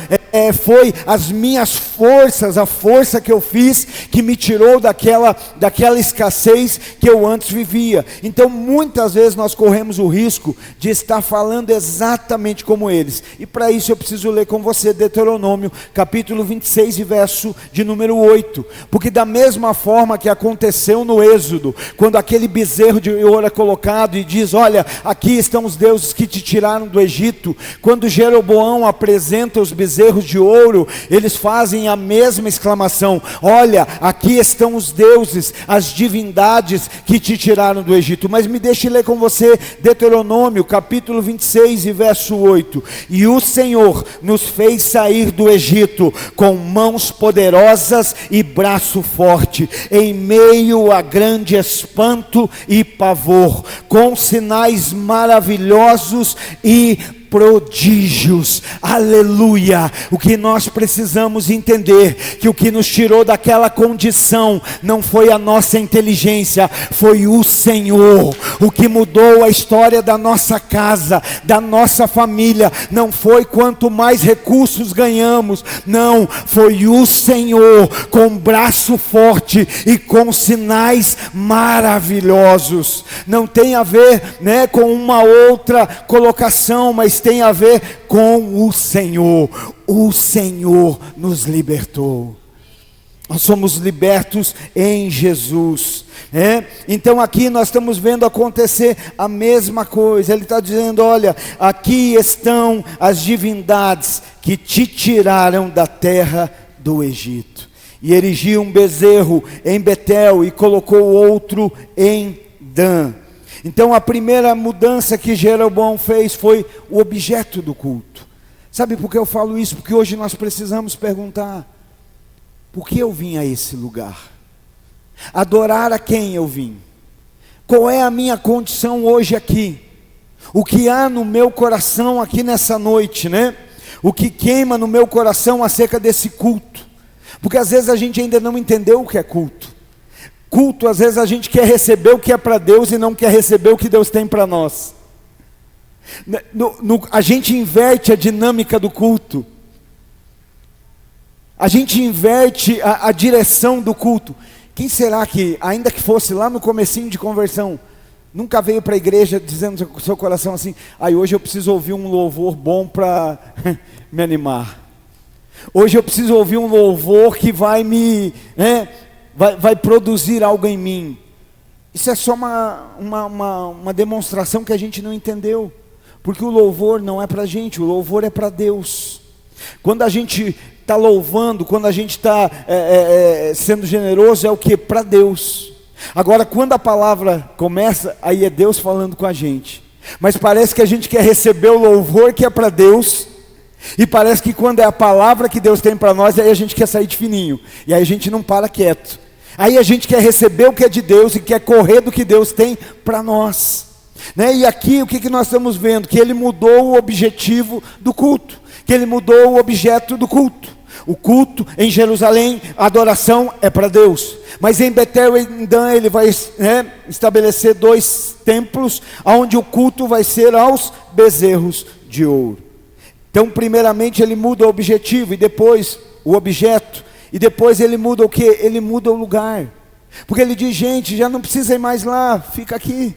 foi as minhas forças, a força que eu fiz que me tirou daquela escassez que eu antes vivia. Então muitas vezes nós corremos o risco de estar falando exatamente como eles, e para isso eu preciso ler com você Deuteronômio capítulo 26 e verso de número 8, porque da mesma forma que aconteceu no Êxodo, quando aquele bezerro de ouro é colocado e diz: olha, aqui estão os deuses que te tiraram do Egito, quando Jeroboão apresenta os bezerros de ouro, eles fazem a mesma exclamação: olha, aqui estão os deuses, as divindades que te tiraram do Egito. Mas me deixe ler com você Deuteronômio capítulo 26 e verso 8: e o Senhor nos fez sair do Egito com mãos poderosas e braço forte, em meio a grande espanto e pavor, com sinais maravilhosos e prodígios. Aleluia. O que nós precisamos entender, que o que nos tirou daquela condição não foi a nossa inteligência, foi o Senhor. O que mudou a história da nossa casa, da nossa família, não foi quanto mais recursos ganhamos, não, foi o Senhor, com braço forte e com sinais maravilhosos. Não tem a ver, né, com uma outra colocação, mas tem a ver com o Senhor. O Senhor nos libertou. Nós somos libertos em Jesus, né? Então aqui nós estamos vendo acontecer a mesma coisa. Ele está dizendo: olha, aqui estão as divindades que te tiraram da terra do Egito. E erigiu um bezerro em Betel e colocou outro em Dan. Então a primeira mudança que Jeroboão fez foi o objeto do culto. Sabe por que eu falo isso? Porque hoje nós precisamos perguntar: por que eu vim a esse lugar? Adorar a quem eu vim? Qual é a minha condição hoje aqui? O que há no meu coração aqui nessa noite, né? O que queima no meu coração acerca desse culto? Porque às vezes a gente ainda não entendeu o que é culto. Culto, às vezes a gente quer receber o que é para Deus e não quer receber o que Deus tem para nós. A gente inverte a dinâmica do culto. A gente inverte a direção do culto. Quem será que, ainda que fosse lá no comecinho de conversão, nunca veio para a igreja dizendo no seu coração assim: hoje eu preciso ouvir um louvor bom para me animar. Hoje eu preciso ouvir um louvor que vai me... vai produzir algo em mim. Isso é só uma demonstração que a gente não entendeu. Porque o louvor não é para a gente, o louvor é para Deus. Quando a gente está louvando, quando a gente está sendo generoso, é o que? Para Deus. Agora, quando a palavra começa, aí é Deus falando com a gente. Mas parece que a gente quer receber o louvor que é para Deus, e parece que quando é a palavra que Deus tem para nós, aí a gente quer sair de fininho, e aí a gente não para quieto. Aí a gente quer receber o que é de Deus e quer correr do que Deus tem para nós. E aqui o que nós estamos vendo? Que ele mudou o objetivo do culto, que ele mudou o objeto do culto. O culto em Jerusalém, a adoração é para Deus. Mas em Betel e em Dan ele vai estabelecer 2 templos, onde o culto vai ser aos bezerros de ouro. Então primeiramente ele muda o objetivo, e depois o objeto, e depois ele muda o que? Ele muda o lugar. Porque ele diz: gente, já não precisa ir mais lá, fica aqui.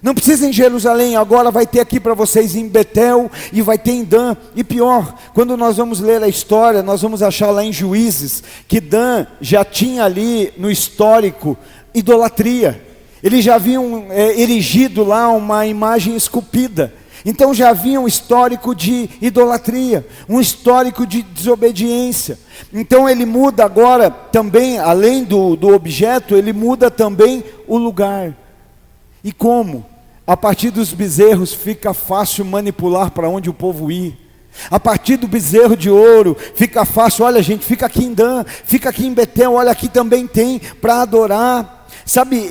Não precisa em Jerusalém, agora vai ter aqui para vocês em Betel, e vai ter em Dan. E pior, quando nós vamos ler a história, nós vamos achar lá em Juízes, que Dan já tinha ali no histórico idolatria. Eles já haviam erigido lá uma imagem esculpida. Então já havia um histórico de idolatria, um histórico de desobediência. Então ele muda agora também, além do objeto, ele muda também o lugar. E como? A partir dos bezerros fica fácil manipular para onde o povo ir. A partir do bezerro de ouro fica fácil: olha gente, fica aqui em Dan, fica aqui em Betel, olha aqui também tem para adorar. Sabe,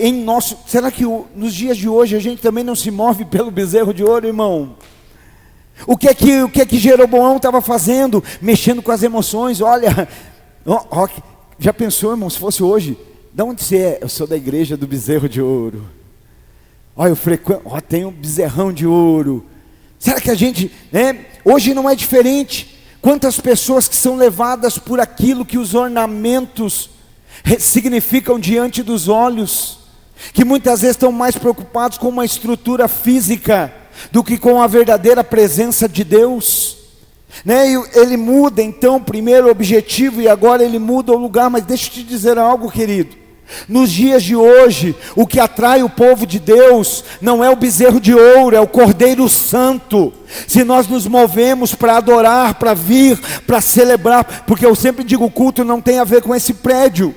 será que nos dias de hoje a gente também não se move pelo bezerro de ouro, irmão? O que é que Jeroboão estava fazendo? Mexendo com as emoções. Olha, já pensou, irmão, se fosse hoje? De onde você é? Eu sou da igreja do bezerro de ouro. Olha, eu frequento, tem um bezerrão de ouro. Será que a gente, hoje não é diferente? Quantas pessoas que são levadas por aquilo que os ornamentos significam diante dos olhos, que muitas vezes estão mais preocupados com uma estrutura física do que com a verdadeira presença de Deus. Ele muda então o primeiro objetivo, e agora ele muda o lugar. Mas deixa eu te dizer algo, querido. Nos dias de hoje, o que atrai o povo de Deus não é o bezerro de ouro, é o Cordeiro Santo. Se nós nos movemos para adorar, para vir, para celebrar, porque eu sempre digo, o culto não tem a ver com esse prédio.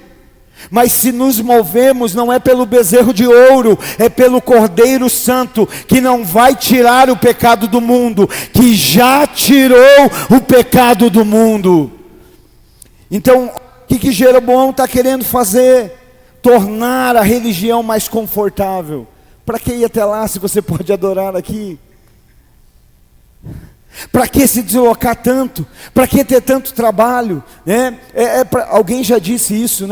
Mas se nos movemos, não é pelo bezerro de ouro, é pelo Cordeiro Santo, que não vai tirar o pecado do mundo, que já tirou o pecado do mundo. Então, o que Jeroboão está querendo fazer? Tornar a religião mais confortável. Para que ir até lá se você pode adorar aqui? Para que se deslocar tanto? Para que ter tanto trabalho? Alguém já disse isso,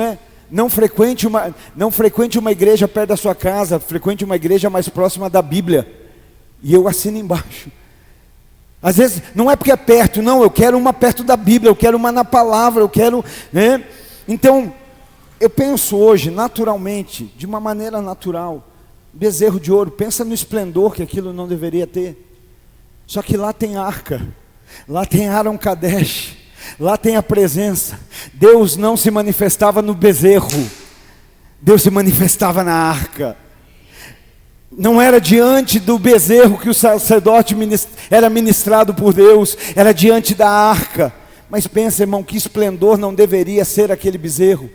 Não frequente uma igreja perto da sua casa, frequente uma igreja mais próxima da Bíblia. E eu assino embaixo. Às vezes, não é porque é perto, não, eu quero uma perto da Bíblia, eu quero uma na palavra, eu quero... Então, eu penso hoje, naturalmente, de uma maneira natural, bezerro de ouro, pensa no esplendor que aquilo não deveria ter. Só que lá tem arca, lá tem Aron Kadesh, lá tem a presença. Deus não se manifestava no bezerro, Deus se manifestava na arca. Não era diante do bezerro que o sacerdote era ministrado por Deus, era diante da arca. Mas pensa, irmão, que esplendor não deveria ser aquele bezerro.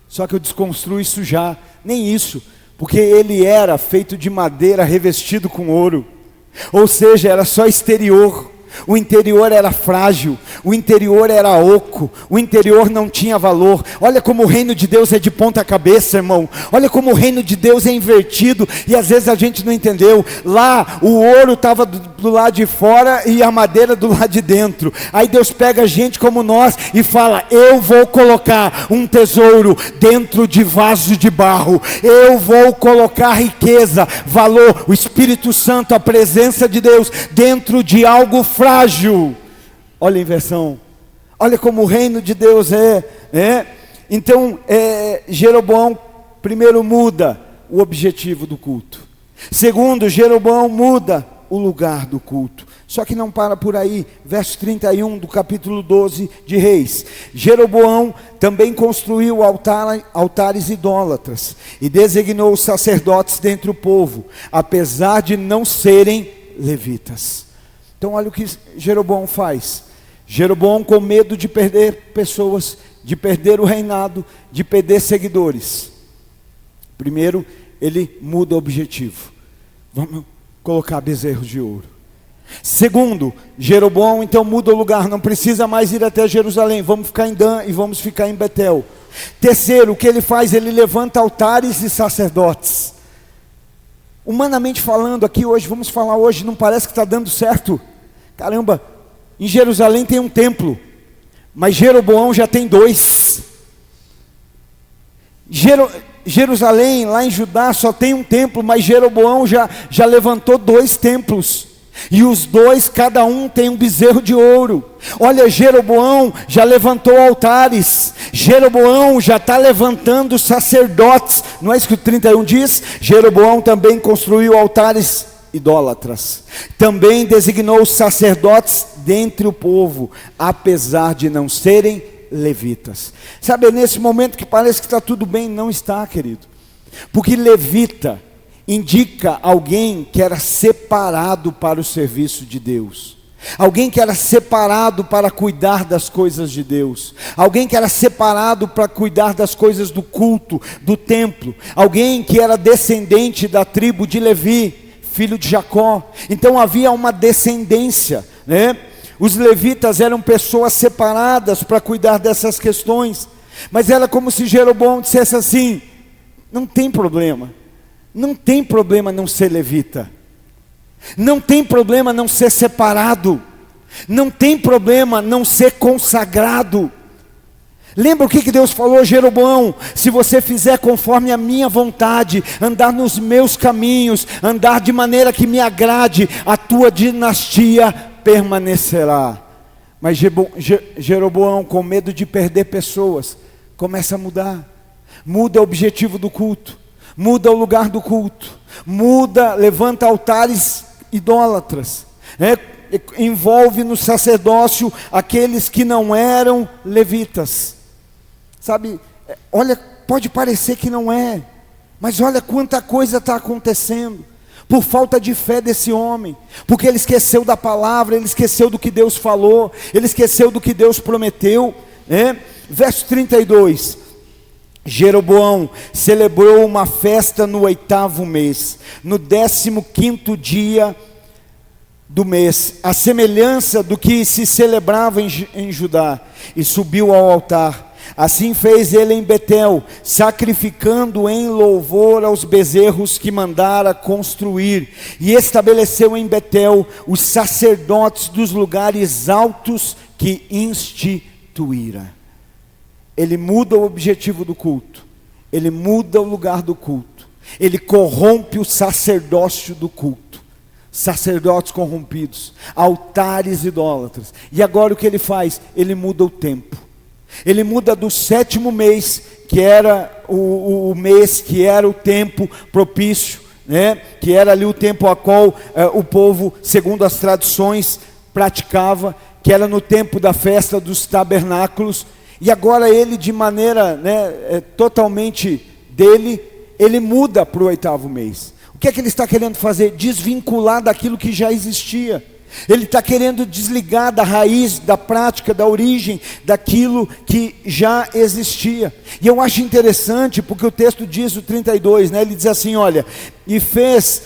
Só que eu desconstruo isso já, nem isso, porque ele era feito de madeira revestido com ouro. Ou seja, era só exterior. o interior era frágil, o interior era oco, o interior não tinha valor. Olha como o reino de Deus é de ponta cabeça, irmão. Olha como o reino de Deus é invertido, e às vezes a gente não entendeu. Lá o ouro estava do lado de fora e a madeira do lado de dentro. Aí Deus pega gente como nós e fala: eu vou colocar um tesouro dentro de vaso de barro, eu vou colocar riqueza, valor, o Espírito Santo, a presença de Deus dentro de algo frágil. Olha a inversão, olha como o reino de Deus é. Então Jeroboão primeiro muda o objetivo do culto. Segundo, Jeroboão muda o lugar do culto. Só que não para por aí. Verso 31 do capítulo 12 de Reis. Jeroboão também construiu altares idólatras e designou os sacerdotes dentre o povo, apesar de não serem levitas. Então olha o que Jeroboão faz. Jeroboão, com medo de perder pessoas, de perder o reinado, de perder seguidores, primeiro ele muda o objetivo. Vamos colocar bezerros de ouro. Segundo, Jeroboão então muda o lugar, não precisa mais ir até Jerusalém, vamos ficar em Dan e vamos ficar em Betel. Terceiro, o que ele faz? Ele levanta altares e sacerdotes. Humanamente falando, aqui hoje, vamos falar hoje, não parece que está dando certo. Caramba, em Jerusalém tem um templo, mas Jeroboão já tem 2. Jerusalém, lá em Judá, só tem um templo, mas Jeroboão já levantou 2 templos. E os 2, cada um tem um bezerro de ouro. Olha, Jeroboão já levantou altares, Jeroboão já está levantando sacerdotes. Não é isso que o 31 diz? Jeroboão também construiu altares idólatras, também designou os sacerdotes dentre o povo, apesar de não serem levitas. Sabe, é nesse momento que parece que está tudo bem, não está, querido. Porque levita indica alguém que era separado para o serviço de Deus, alguém que era separado para cuidar das coisas de Deus, alguém que era separado para cuidar das coisas do culto, do templo, alguém que era descendente da tribo de Levi, filho de Jacó. Então havia uma descendência, né? Os levitas eram pessoas separadas para cuidar dessas questões. Mas era como se Jeroboão dissesse assim: não tem problema, não tem problema não ser levita, não tem problema não ser separado, não tem problema não ser consagrado. Lembra o que Deus falou a Jeroboão? Se você fizer conforme a minha vontade, andar nos meus caminhos, andar de maneira que me agrade, a tua dinastia permanecerá. Mas Jeroboão, com medo de perder pessoas, começa a mudar, muda o objetivo do culto, muda o lugar do culto, levanta altares idólatras, envolve no sacerdócio aqueles que não eram levitas. Sabe, olha, pode parecer que não é, mas olha quanta coisa está acontecendo, por falta de fé desse homem, porque ele esqueceu da palavra, ele esqueceu do que Deus falou, ele esqueceu do que Deus prometeu. Verso 32, Jeroboão celebrou uma festa no 8º mês, no 15º dia do mês, a semelhança do que se celebrava em Judá, e subiu ao altar. Assim fez ele em Betel, sacrificando em louvor aos bezerros que mandara construir, e estabeleceu em Betel os sacerdotes dos lugares altos que instituíra. Ele muda o objetivo do culto, ele muda o lugar do culto, ele corrompe o sacerdócio do culto, sacerdotes corrompidos, altares idólatras. E agora o que ele faz? Ele muda o tempo. Ele muda do 7º mês, que era o mês que era o tempo propício, que era ali o tempo a qual o povo, segundo as tradições, praticava, que era no tempo da festa dos tabernáculos. E agora ele, de maneira totalmente dele, ele muda para o 8º mês. O que é que ele está querendo fazer? Desvincular daquilo que já existia. Ele está querendo desligar da raiz, da prática, da origem, daquilo que já existia. E eu acho interessante, porque o texto diz, o 32, ele diz assim, olha,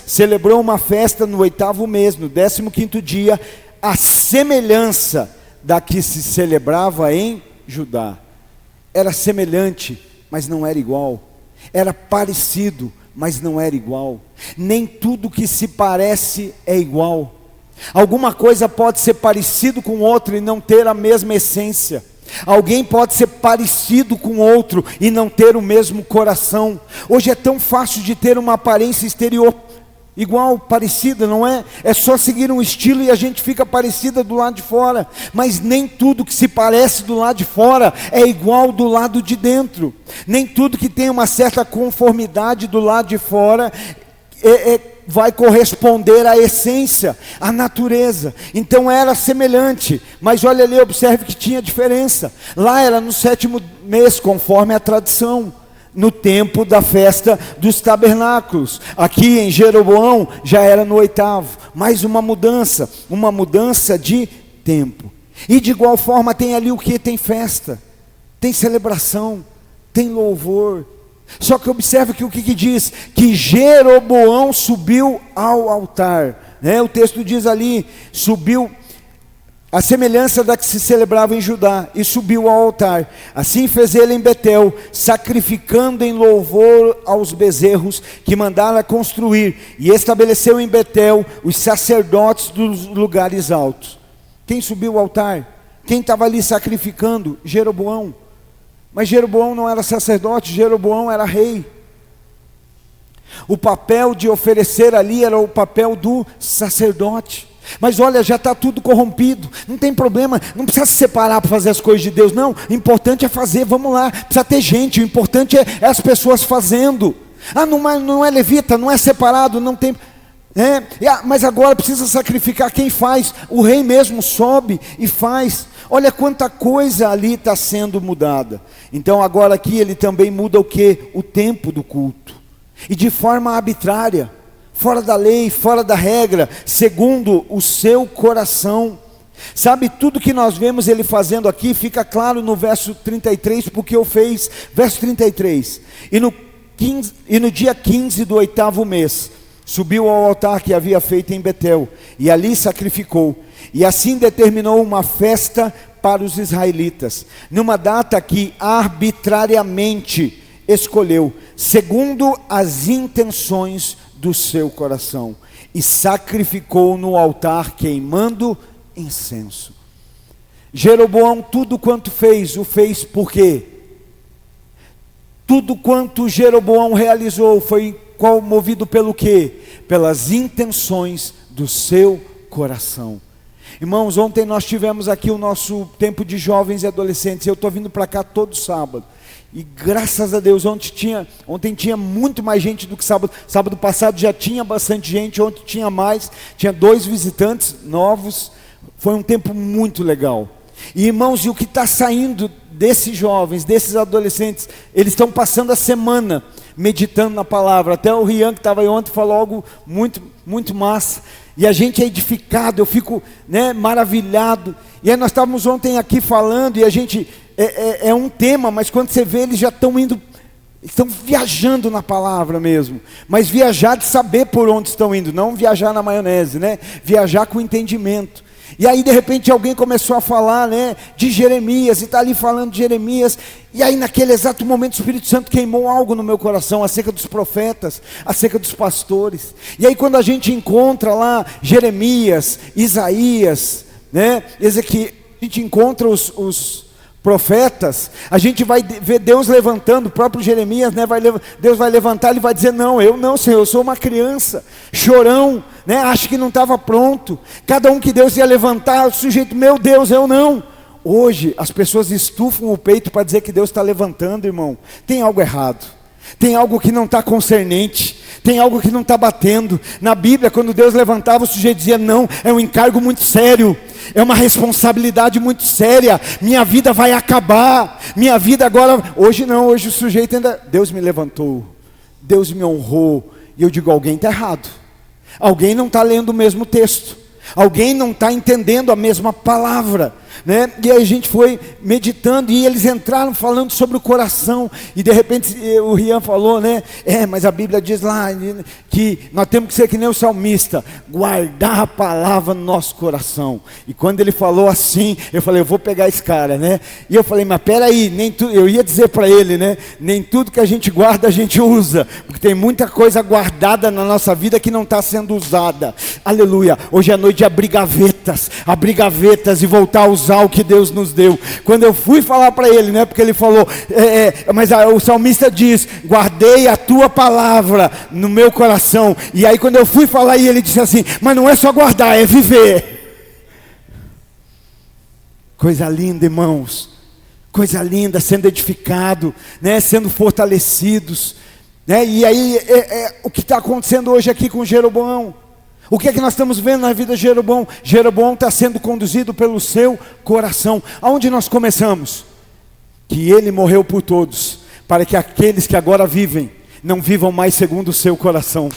celebrou uma festa no 8º mês, no 15º dia, a semelhança da que se celebrava em Judá. Era semelhante, mas não era igual. Era parecido, mas não era igual. Nem tudo que se parece é igual. Alguma coisa pode ser parecido com outra e não ter a mesma essência. Alguém pode ser parecido com outro e não ter o mesmo coração. Hoje é tão fácil de ter uma aparência exterior igual, parecida, não é? É só seguir um estilo e a gente fica parecida do lado de fora. Mas nem tudo que se parece do lado de fora é igual do lado de dentro. Nem tudo que tem uma certa conformidade do lado de fora vai corresponder à essência, à natureza. Então era semelhante, mas olha ali, observe que tinha diferença. Lá era no 7º mês, conforme a tradição, no tempo da festa dos tabernáculos. Aqui em Jeroboão já era no 8º. Mais uma mudança de tempo. E de igual forma tem ali o que? Tem festa, tem celebração, tem louvor. Só que observe que o que diz? Que Jeroboão subiu ao altar, né? O texto diz ali, subiu a semelhança da que se celebrava em Judá, e subiu ao altar. Assim fez ele em Betel, sacrificando em louvor aos bezerros que mandara construir, e estabeleceu em Betel os sacerdotes dos lugares altos. Quem subiu ao altar? Quem estava ali sacrificando? Jeroboão. Mas Jeroboão não era sacerdote, Jeroboão era rei. O papel de oferecer ali era o papel do sacerdote. Mas olha, já está tudo corrompido, não tem problema, não precisa se separar para fazer as coisas de Deus, não. O importante é fazer, vamos lá, precisa ter gente, o importante é as pessoas fazendo. Não é levita, não é separado, não tem... mas agora precisa sacrificar quem faz. O rei mesmo sobe e faz. Olha quanta coisa ali está sendo mudada. Então agora aqui ele também muda o que? O tempo do culto. E de forma arbitrária, fora da lei, fora da regra, segundo o seu coração. Sabe, tudo que nós vemos ele fazendo aqui, fica claro no verso 33, porque o fez. Verso 33, e no dia 15 do 8º mês, subiu ao altar que havia feito em Betel, e ali sacrificou, e assim determinou uma festa para os israelitas, numa data que arbitrariamente escolheu, segundo as intenções do seu coração, e sacrificou no altar queimando incenso. Jeroboão, tudo quanto fez, o fez por quê? Tudo quanto Jeroboão realizou foi movido pelo quê? Pelas intenções do seu coração. Irmãos, ontem nós tivemos aqui o nosso tempo de jovens e adolescentes. Eu estou vindo para cá todo sábado. E graças a Deus, ontem tinha muito mais gente do que sábado. Sábado passado já tinha bastante gente, ontem tinha mais. Tinha 2 visitantes novos. Foi um tempo muito legal. E irmãos, e o que está saindo desses jovens, desses adolescentes? Eles estão passando a semana meditando na palavra. Até o Rian, que estava aí ontem, falou algo muito, muito massa. E a gente é edificado, eu fico maravilhado. E aí nós estávamos ontem aqui falando, e a gente, é um tema, mas quando você vê, eles já estão viajando na palavra mesmo. Mas viajar de saber por onde estão indo, não viajar na maionese, viajar com entendimento. E aí de repente alguém começou a falar de Jeremias, e está ali falando de Jeremias, e aí naquele exato momento o Espírito Santo queimou algo no meu coração, acerca dos profetas, acerca dos pastores. E aí quando a gente encontra lá Jeremias, Isaías, Ezequiel, a gente encontra os profetas, a gente vai ver Deus levantando, o próprio Jeremias, Deus vai levantar, ele vai dizer, não, eu não, Senhor, eu sou uma criança, chorão, acho que não estava pronto. Cada um que Deus ia levantar, o sujeito, meu Deus, eu não. Hoje as pessoas estufam o peito para dizer que Deus está levantando, irmão. Tem algo errado, tem algo que não está concernente, tem algo que não está batendo. Na Bíblia, quando Deus levantava, o sujeito dizia, não, é um encargo muito sério, é uma responsabilidade muito séria, minha vida vai acabar, minha vida agora, hoje não, hoje o sujeito ainda, Deus me levantou, Deus me honrou, e eu digo, alguém está errado, alguém não está lendo o mesmo texto, alguém não está entendendo a mesma palavra. né? E aí a gente foi meditando e eles entraram falando sobre o coração. E de repente o Rian falou, né? Mas a Bíblia diz lá que nós temos que ser que nem o salmista, guardar a palavra no nosso coração. E quando ele falou assim, eu falei, eu vou pegar esse cara, né? E eu falei, mas peraí, eu ia dizer para ele, né? Nem tudo que a gente guarda a gente usa, porque tem muita coisa guardada na nossa vida que não está sendo usada. Aleluia. Hoje é noite de abrir gavetas e voltar a usar o que Deus nos deu. Quando eu fui falar para ele, né? Porque ele falou, mas o salmista diz, guardei a tua palavra no meu coração. E aí quando eu fui falar, e ele disse assim, mas não é só guardar, é viver. Coisa linda, irmãos. Coisa linda, sendo edificado, né? Sendo fortalecidos, né? E aí o que está acontecendo hoje aqui com Jeroboão? O que é que nós estamos vendo na vida de Jeroboão? Jeroboão está sendo conduzido pelo seu coração. Aonde nós começamos? Que ele morreu por todos, para que aqueles que agora vivem, não vivam mais segundo o seu coração.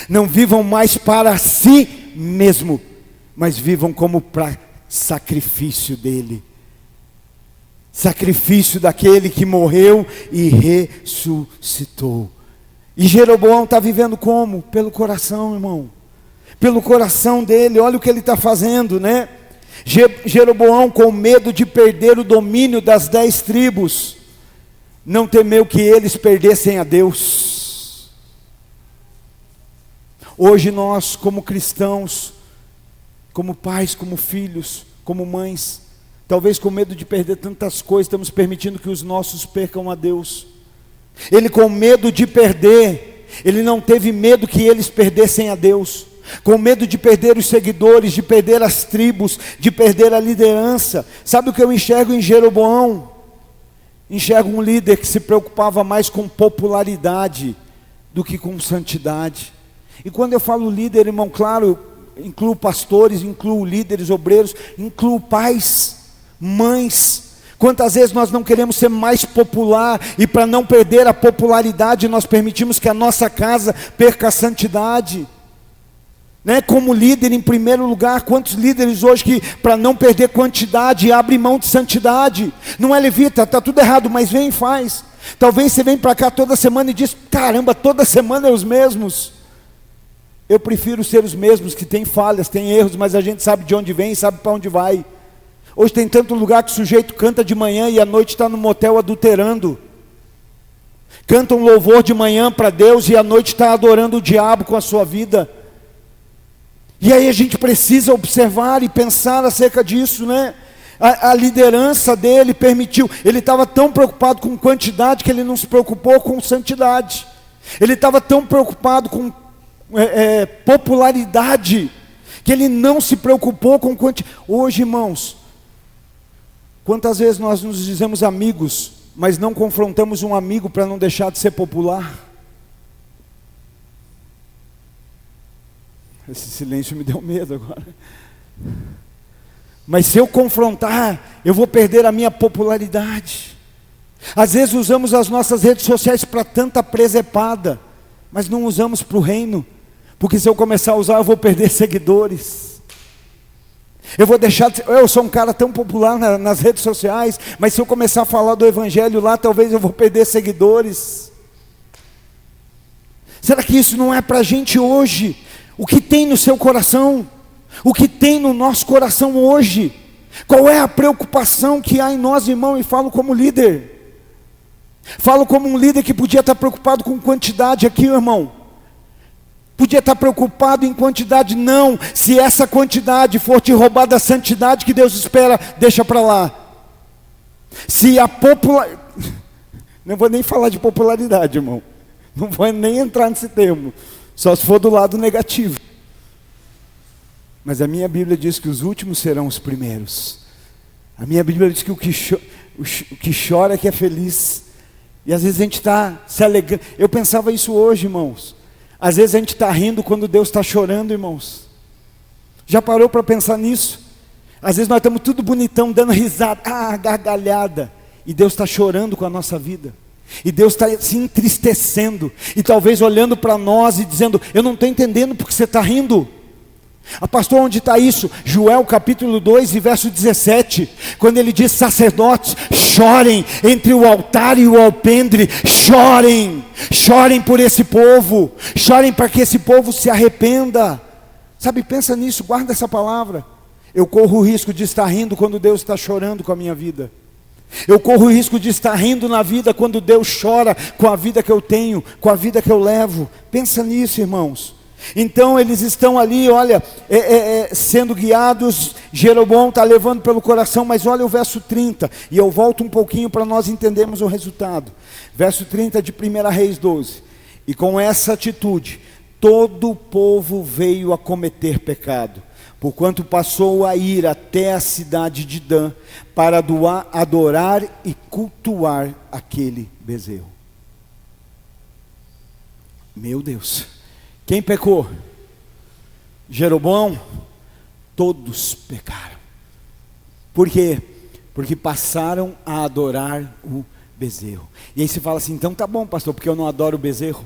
Não vivam mais para si mesmo, mas vivam como para sacrifício dele. Sacrifício daquele que morreu e ressuscitou. E Jeroboão está vivendo como? Pelo coração, irmão. Pelo coração dele, olha o que ele está fazendo, né? Jeroboão, com medo de perder o domínio das 10 tribos, não temeu que eles perdessem a Deus. Hoje nós, como cristãos, como pais, como filhos, como mães, talvez com medo de perder tantas coisas, estamos permitindo que os nossos percam a Deus. Ele, com medo de perder, ele não teve medo que eles perdessem a Deus. Com medo de perder os seguidores, de perder as tribos, de perder a liderança. Sabe o que eu enxergo em Jeroboão? Enxergo um líder que se preocupava mais com popularidade do que com santidade. E quando eu falo líder, irmão, claro, incluo pastores, incluo líderes, obreiros, incluo pais, mães. Quantas vezes nós não queremos ser mais popular, e para não perder a popularidade, nós permitimos que a nossa casa perca a santidade, né? Como líder em primeiro lugar, quantos líderes hoje que para não perder quantidade, abrem mão de santidade? Não é levita, está tudo errado, mas vem e faz. Talvez você vem para cá toda semana e diz, caramba, toda semana é os mesmos. Eu prefiro ser os mesmos, que tem falhas, tem erros, mas a gente sabe de onde vem e sabe para onde vai. Hoje tem tanto lugar que o sujeito canta de manhã e à noite está no motel adulterando. Canta um louvor de manhã para Deus e à noite está adorando o diabo com a sua vida. E aí a gente precisa observar e pensar acerca disso, né? A liderança dele permitiu, ele estava tão preocupado com quantidade que ele não se preocupou com santidade. Ele estava tão preocupado com popularidade que ele não se preocupou com quantidade. Hoje, irmãos, quantas vezes nós nos dizemos amigos, mas não confrontamos um amigo para não deixar de ser popular? Esse silêncio me deu medo agora. Mas se eu confrontar, eu vou perder a minha popularidade. Às vezes usamos as nossas redes sociais para tanta presepada, mas não usamos para o reino, porque se eu começar a usar, eu vou perder seguidores. Eu sou um cara tão popular nas redes sociais, mas se eu começar a falar do evangelho lá, talvez eu vou perder seguidores. Será que isso não é para a gente hoje? O que tem no seu coração? O que tem no nosso coração hoje? Qual é a preocupação que há em nós, irmão? E falo como líder. Falo como um líder que podia estar preocupado com quantidade aqui, irmão. Podia estar preocupado em quantidade. Não, se essa quantidade for te roubar da santidade que Deus espera, deixa para lá. Se a não vou nem falar de popularidade, irmão. Não vou nem entrar nesse termo. Só se for do lado negativo. Mas a minha Bíblia diz que os últimos serão os primeiros. A minha Bíblia diz que o que chora é que é feliz. E às vezes a gente está se alegrando. Eu pensava isso hoje, irmãos. Às vezes a gente está rindo quando Deus está chorando, irmãos. Já parou para pensar nisso? Às vezes nós estamos tudo bonitão, dando risada, gargalhada. E Deus está chorando com a nossa vida. E Deus está se entristecendo. E talvez olhando para nós e dizendo, eu não estou entendendo porque você está rindo. Pastor, onde está isso? Joel capítulo 2 e verso 17, quando ele diz: sacerdotes, chorem entre o altar e o alpendre, chorem por esse povo, chorem para que esse povo se arrependa. Sabe, pensa nisso, guarda essa palavra. Eu corro o risco de estar rindo quando Deus está chorando com a minha vida. Eu corro o risco de estar rindo na vida quando Deus chora com a vida que eu tenho, com a vida que eu levo. Pensa nisso, irmãos. Então eles estão ali, olha, sendo guiados. Jeroboão está levando pelo coração, mas olha o verso 30, e eu volto um pouquinho para nós entendermos o resultado. Verso 30 de 1 Reis 12. E com essa atitude, todo o povo veio a cometer pecado, porquanto passou a ir até a cidade de Dan, para adorar e cultuar aquele bezerro. Meu Deus! Quem pecou? Jeroboão? Todos pecaram. Por quê? Porque passaram a adorar o bezerro. E aí você fala assim: então tá bom, pastor, porque eu não adoro o bezerro.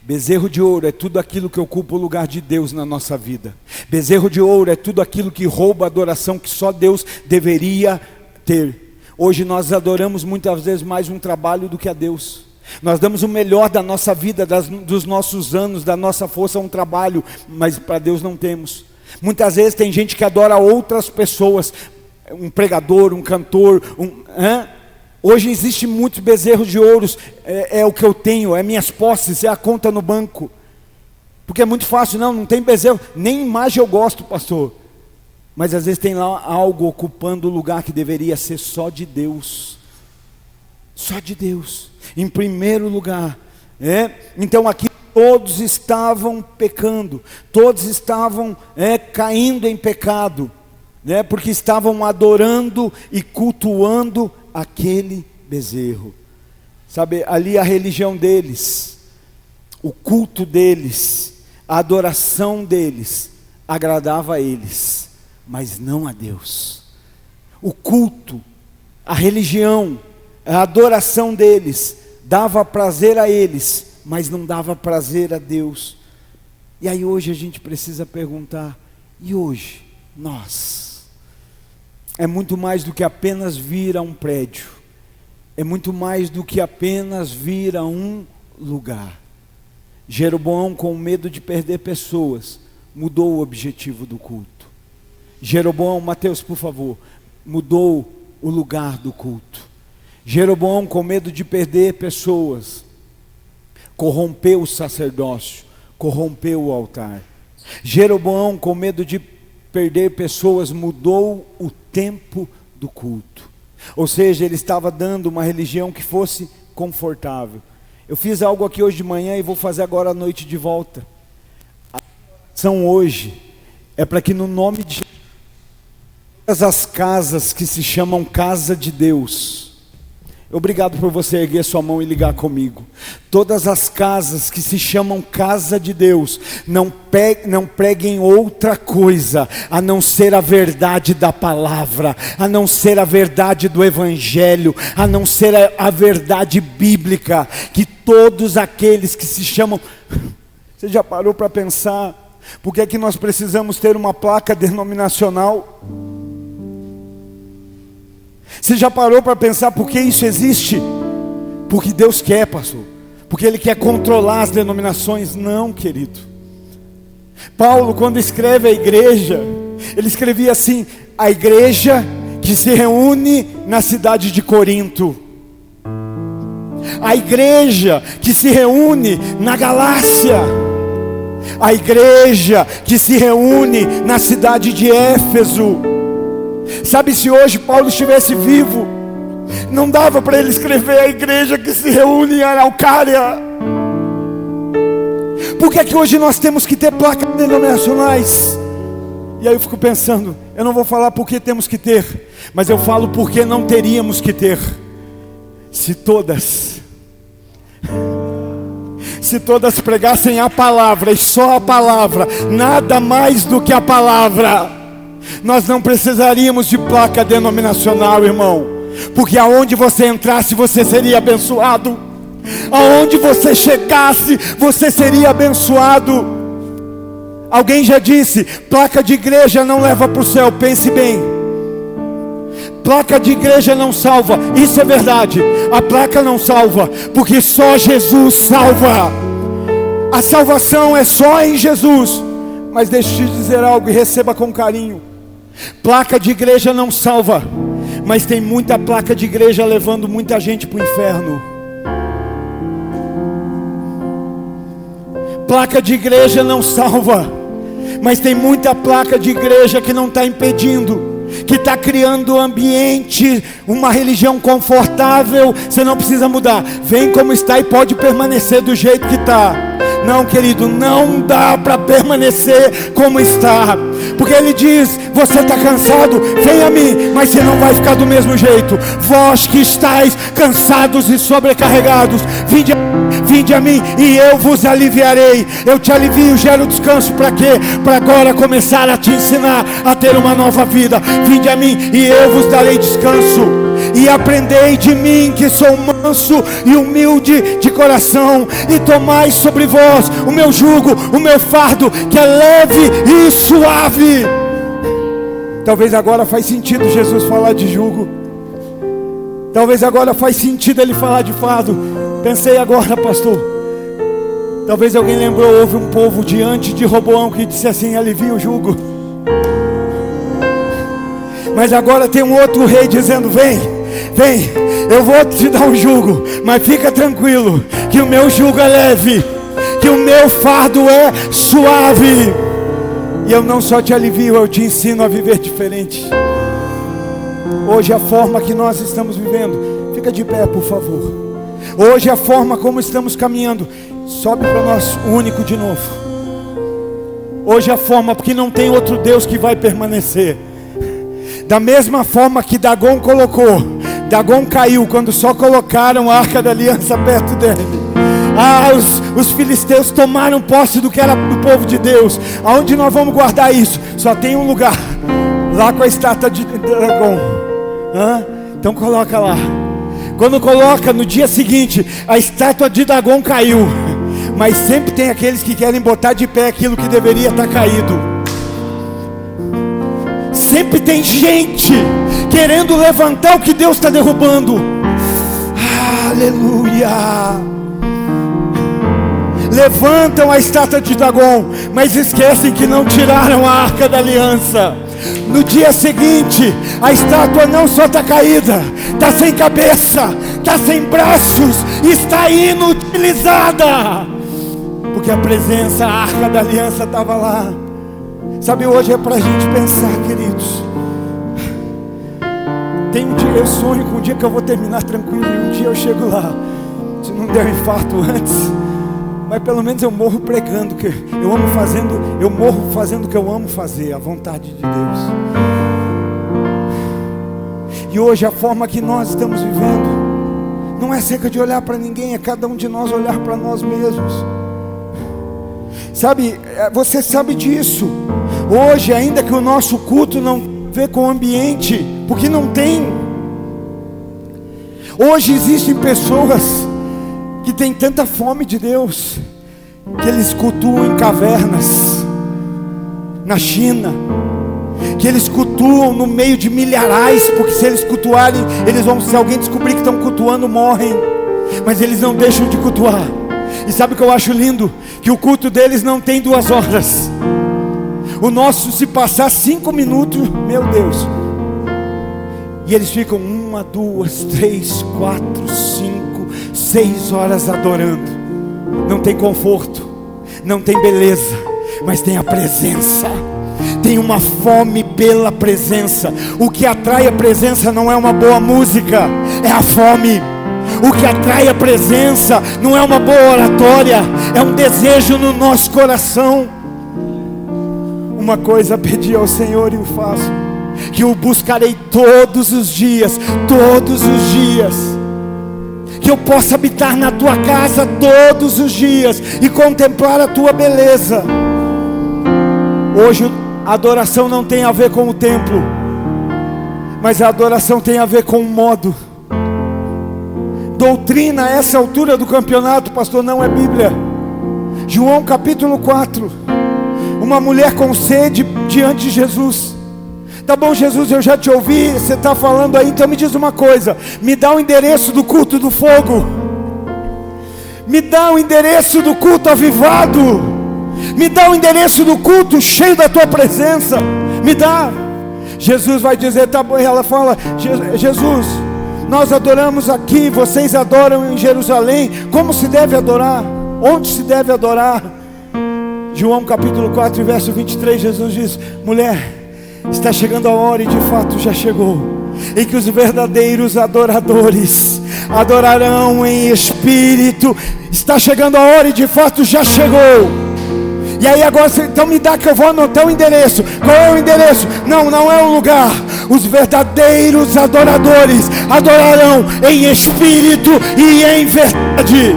Bezerro de ouro é tudo aquilo que ocupa o lugar de Deus na nossa vida. Bezerro de ouro é tudo aquilo que rouba a adoração que só Deus deveria ter. Hoje nós adoramos muitas vezes mais um trabalho do que a Deus. Nós damos o melhor da nossa vida, dos nossos anos, da nossa força a um trabalho, mas para Deus não temos. Muitas vezes tem gente que adora outras pessoas, um pregador, um cantor, Hoje existe muitos bezerros de ouros, é o que eu tenho, é minhas posses, é a conta no banco. Porque é muito fácil, não tem bezerro, nem imagem eu gosto, pastor. Mas às vezes tem lá algo ocupando o lugar que deveria ser só de Deus. Só de Deus, em primeiro lugar. Então aqui todos estavam pecando, todos estavam caindo em pecado, porque estavam adorando e cultuando aquele bezerro. Sabe, ali a religião deles, o culto deles, a adoração deles agradava a eles, mas não a Deus. O culto, a religião, a adoração deles dava prazer a eles, mas não dava prazer a Deus. E aí hoje a gente precisa perguntar: e hoje nós? É muito mais do que apenas vir a um prédio, é muito mais do que apenas vir a um lugar. Jeroboão, com medo de perder pessoas, mudou o objetivo do culto. Jeroboão, Mateus, por favor, mudou o lugar do culto. Jeroboão, com medo de perder pessoas, corrompeu o sacerdócio, corrompeu o altar. Jeroboão, com medo de perder pessoas, mudou o tempo do culto. Ou seja, ele estava dando uma religião que fosse confortável. Eu fiz algo aqui hoje de manhã e vou fazer agora à noite de volta. A oração hoje é para que no nome de Jesus, todas as casas que se chamam casa de Deus, obrigado por você erguer sua mão e ligar comigo. Todas as casas que se chamam casa de Deus, não preguem outra coisa a não ser a verdade da palavra, a não ser a verdade do evangelho, a não ser a verdade bíblica. Que todos aqueles que se chamam... Você já parou para pensar por que é que nós precisamos ter uma placa denominacional? Você já parou para pensar por que isso existe? Porque Deus quer, pastor. Porque Ele quer controlar as denominações. Não, querido. Paulo, quando escreve a igreja, ele escrevia assim: a igreja que se reúne na cidade de Corinto, a igreja que se reúne na Galácia, a igreja que se reúne na cidade de Éfeso. Sabe, se hoje Paulo estivesse vivo, não dava para ele escrever a igreja que se reúne em Araucária. Por que é que hoje nós temos que ter placas denominacionais? E aí eu fico pensando, eu não vou falar por que temos que ter, mas eu falo por que não teríamos que ter. Se todas pregassem a palavra e só a palavra, nada mais do que a palavra, nós não precisaríamos de placa denominacional, irmão. Porque aonde você entrasse, você seria abençoado. Aonde você chegasse, você seria abençoado. Alguém já disse, placa de igreja não leva para o céu. Pense bem, placa de igreja não salva. Isso é verdade, a placa não salva, porque só Jesus salva. A salvação é só em Jesus. Mas deixa eu te dizer algo e receba com carinho. Placa de igreja não salva, mas tem muita placa de igreja levando muita gente para o inferno. Placa de igreja não salva, mas tem muita placa de igreja que não está impedindo, que está criando um ambiente, uma religião confortável. Você não precisa mudar, vem como está e pode permanecer do jeito que está. Não, querido, não dá para permanecer como está, porque ele diz, você está cansado, vem a mim, mas você não vai ficar do mesmo jeito. Vós que estáis cansados e sobrecarregados, vinde a mim e eu vos aliviarei. Eu te alivio, gero descanso para quê? Para agora começar a te ensinar a ter uma nova vida. Vinde a mim e eu vos darei descanso. E aprendei de mim, que sou manso e humilde de coração, e tomai sobre vós o meu jugo, o meu fardo, que é leve e suave. Talvez agora faz sentido Jesus falar de jugo. Talvez agora faz sentido ele falar de fardo. Pensei agora, pastor. Talvez alguém lembrou, houve um povo diante de Roboão que disse assim, alivia o jugo. Mas agora tem um outro rei dizendo, vem, eu vou te dar um jugo, mas fica tranquilo, que o meu jugo é leve, que o meu fardo é suave. E eu não só te alivio, eu te ensino a viver diferente. Hoje a forma que nós estamos vivendo, fica de pé por favor. Hoje a forma como estamos caminhando, sobe para nós único de novo. Hoje a forma, porque não tem outro Deus que vai permanecer. Da mesma forma que Dagon colocou, Dagon caiu quando só colocaram a Arca da Aliança perto dele. Os filisteus tomaram posse do que era do povo de Deus. Aonde nós vamos guardar isso? Só tem um lugar, lá com a estátua de Dagon. Então coloca lá. Quando coloca, no dia seguinte, a estátua de Dagon caiu. Mas sempre tem aqueles que querem botar de pé aquilo que deveria estar caído. Sempre tem gente querendo levantar o que Deus está derrubando. Aleluia. Levantam a estátua de Dagon, mas esquecem que não tiraram a Arca da Aliança. No dia seguinte, a estátua não só está caída, está sem cabeça, está sem braços, está inutilizada, porque a presença, a Arca da Aliança estava lá. Sabe, hoje é para a gente pensar, queridos. Tem um dia, eu sonho com um dia que eu vou terminar tranquilo, e um dia eu chego lá. Se não der um infarto antes, mas pelo menos eu morro pregando, que eu morro fazendo o que eu amo fazer, a vontade de Deus. E hoje a forma que nós estamos vivendo não é cerca de olhar para ninguém, é cada um de nós olhar para nós mesmos. Sabe, você sabe disso. Hoje, ainda que o nosso culto não vê com o ambiente, porque não tem. Hoje existem pessoas que têm tanta fome de Deus, que eles cultuam em cavernas, na China, que eles cultuam no meio de milharais, porque se eles cultuarem, se alguém descobrir que estão cultuando, morrem. Mas eles não deixam de cultuar. E sabe o que eu acho lindo? Que o culto deles não tem 2 horas. O nosso, se passar 5 minutos, meu Deus. E eles ficam 1, 2, 3, 4, 5, 6 horas adorando. Não tem conforto, não tem beleza, mas tem a presença. Tem uma fome pela presença. O que atrai a presença não é uma boa música, é a fome. O que atrai a presença não é uma boa oratória, é um desejo no nosso coração. Uma coisa pedi ao Senhor e o faço, que o buscarei todos os dias, que eu possa habitar na tua casa todos os dias e contemplar a tua beleza. Hoje a adoração não tem a ver com o templo, mas a adoração tem a ver com o modo. Doutrina a essa altura do campeonato, pastor, não é Bíblia. João capítulo 4, uma mulher com sede diante de Jesus. Tá bom, Jesus, eu já te ouvi, você está falando aí, então me diz uma coisa, me dá o endereço do culto do fogo, me dá o endereço do culto avivado, me dá o endereço do culto cheio da tua presença, me dá. Jesus vai dizer, tá bom, ela fala, Jesus, nós adoramos aqui, vocês adoram em Jerusalém, como se deve adorar? Onde se deve adorar? João capítulo 4, verso 23, Jesus diz, mulher, está chegando a hora, e de fato já chegou, em que os verdadeiros adoradores adorarão em espírito. Está chegando a hora e de fato já chegou. E aí agora, então me dá que eu vou anotar o endereço. Qual é o endereço? Não é o lugar. Os verdadeiros adoradores adorarão em espírito e em verdade.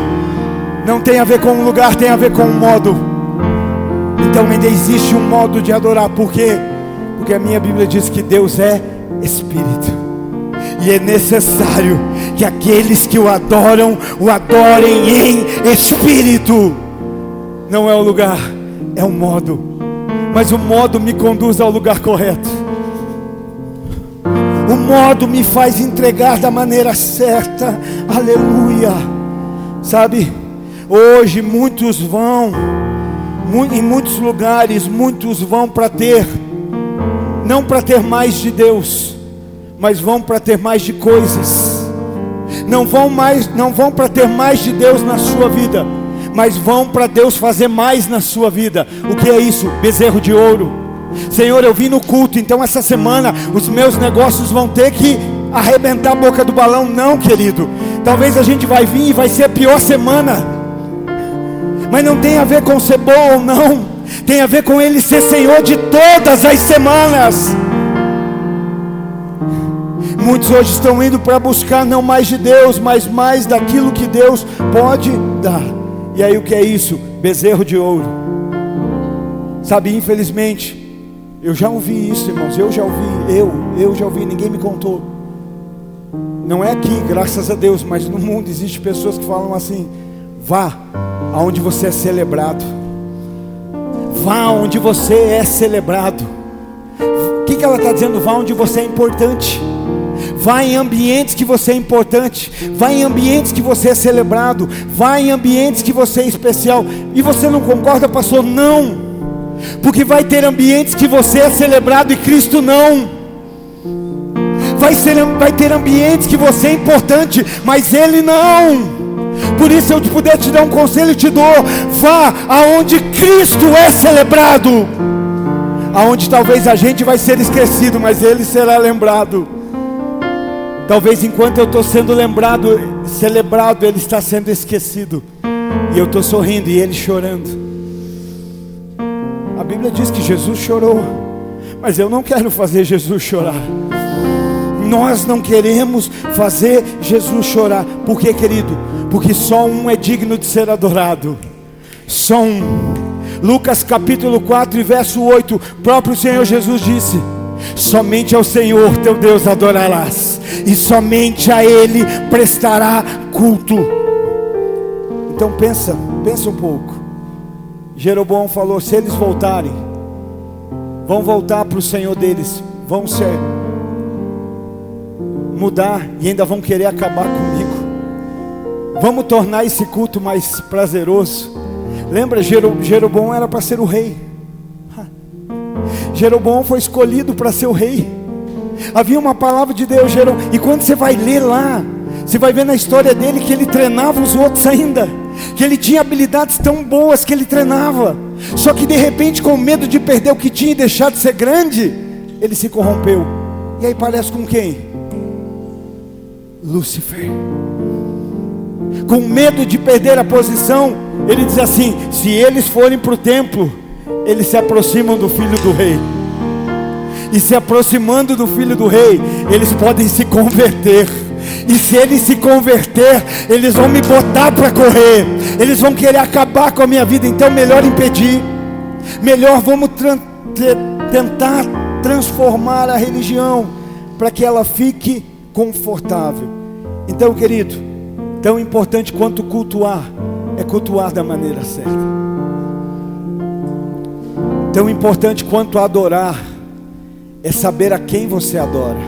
Não tem a ver com um lugar, tem a ver com um modo. Então ainda existe um modo de adorar. Por quê? Porque a minha Bíblia diz que Deus é Espírito, e é necessário que aqueles que o adorem em Espírito. Não é o lugar, é o modo, mas o modo me conduz ao lugar correto. O modo me faz entregar da maneira certa. Aleluia. Sabe, hoje muitos vão, em muitos lugares, muitos vão para ter, não para ter mais de Deus, mas vão para ter mais de coisas. Não vão para ter mais de Deus na sua vida, mas vão para Deus fazer mais na sua vida. O que é isso? Bezerro de ouro. Senhor, eu vim no culto, então essa semana os meus negócios vão ter que arrebentar a boca do balão. Não, querido, talvez a gente vai vir e vai ser a pior semana, mas não tem a ver com ser bom ou não, tem a ver com Ele ser Senhor de todas as semanas. Muitos hoje estão indo para buscar não mais de Deus, mas mais daquilo que Deus pode dar. E aí o que é isso? Bezerro de ouro. Sabe, infelizmente, eu já ouvi isso, irmãos, eu já ouvi, ninguém me contou. Não é aqui, graças a Deus, mas no mundo existem pessoas que falam assim: vá aonde você é celebrado. Vá onde você é celebrado. O que ela está dizendo? Vá onde você é importante. Vá em ambientes que você é importante. Vá em ambientes que você é celebrado. Vá em ambientes que você é especial. E você não concorda, pastor? Não. Porque vai ter ambientes que você é celebrado e Cristo não. Vai ter ambientes que você é importante, mas Ele não. Por isso eu puder te dar um conselho, eu te dou: vá aonde Cristo é celebrado. Aonde talvez a gente vai ser esquecido, mas Ele será lembrado. Talvez enquanto eu estou sendo celebrado, Ele está sendo esquecido, e eu estou sorrindo e Ele chorando. A Bíblia diz que Jesus chorou, mas eu não quero fazer Jesus chorar. Nós não queremos fazer Jesus chorar. Por quê, querido? Porque só um é digno de ser adorado. Só um. Lucas capítulo 4 e verso 8, o próprio Senhor Jesus disse: somente ao Senhor teu Deus adorarás, e somente a Ele prestará culto. Então pensa um pouco. Jeroboão falou: se eles voltarem, vão voltar para o Senhor deles, vão mudar e ainda vão querer acabar comigo. Vamos tornar esse culto mais prazeroso. Lembra, Jeroboão era para ser o rei. Jeroboão foi escolhido para ser o rei. Havia uma palavra de Deus, e quando você vai ler lá, você vai ver na história dele que ele treinava os outros ainda, que ele tinha habilidades tão boas que ele treinava. Só que de repente, com medo de perder o que tinha e deixar de ser grande, ele se corrompeu. E aí parece com quem? Lúcifer. Com medo de perder a posição, ele diz assim: se eles forem para o templo, eles se aproximam do filho do rei, e se aproximando do filho do rei, eles podem se converter. E se eles se converter, eles vão me botar para correr, eles vão querer acabar com a minha vida. Então melhor impedir. Melhor vamos tentar transformar a religião para que ela fique confortável. Então, querido, tão importante quanto cultuar é cultuar da maneira certa. Tão importante quanto adorar é saber a quem você adora.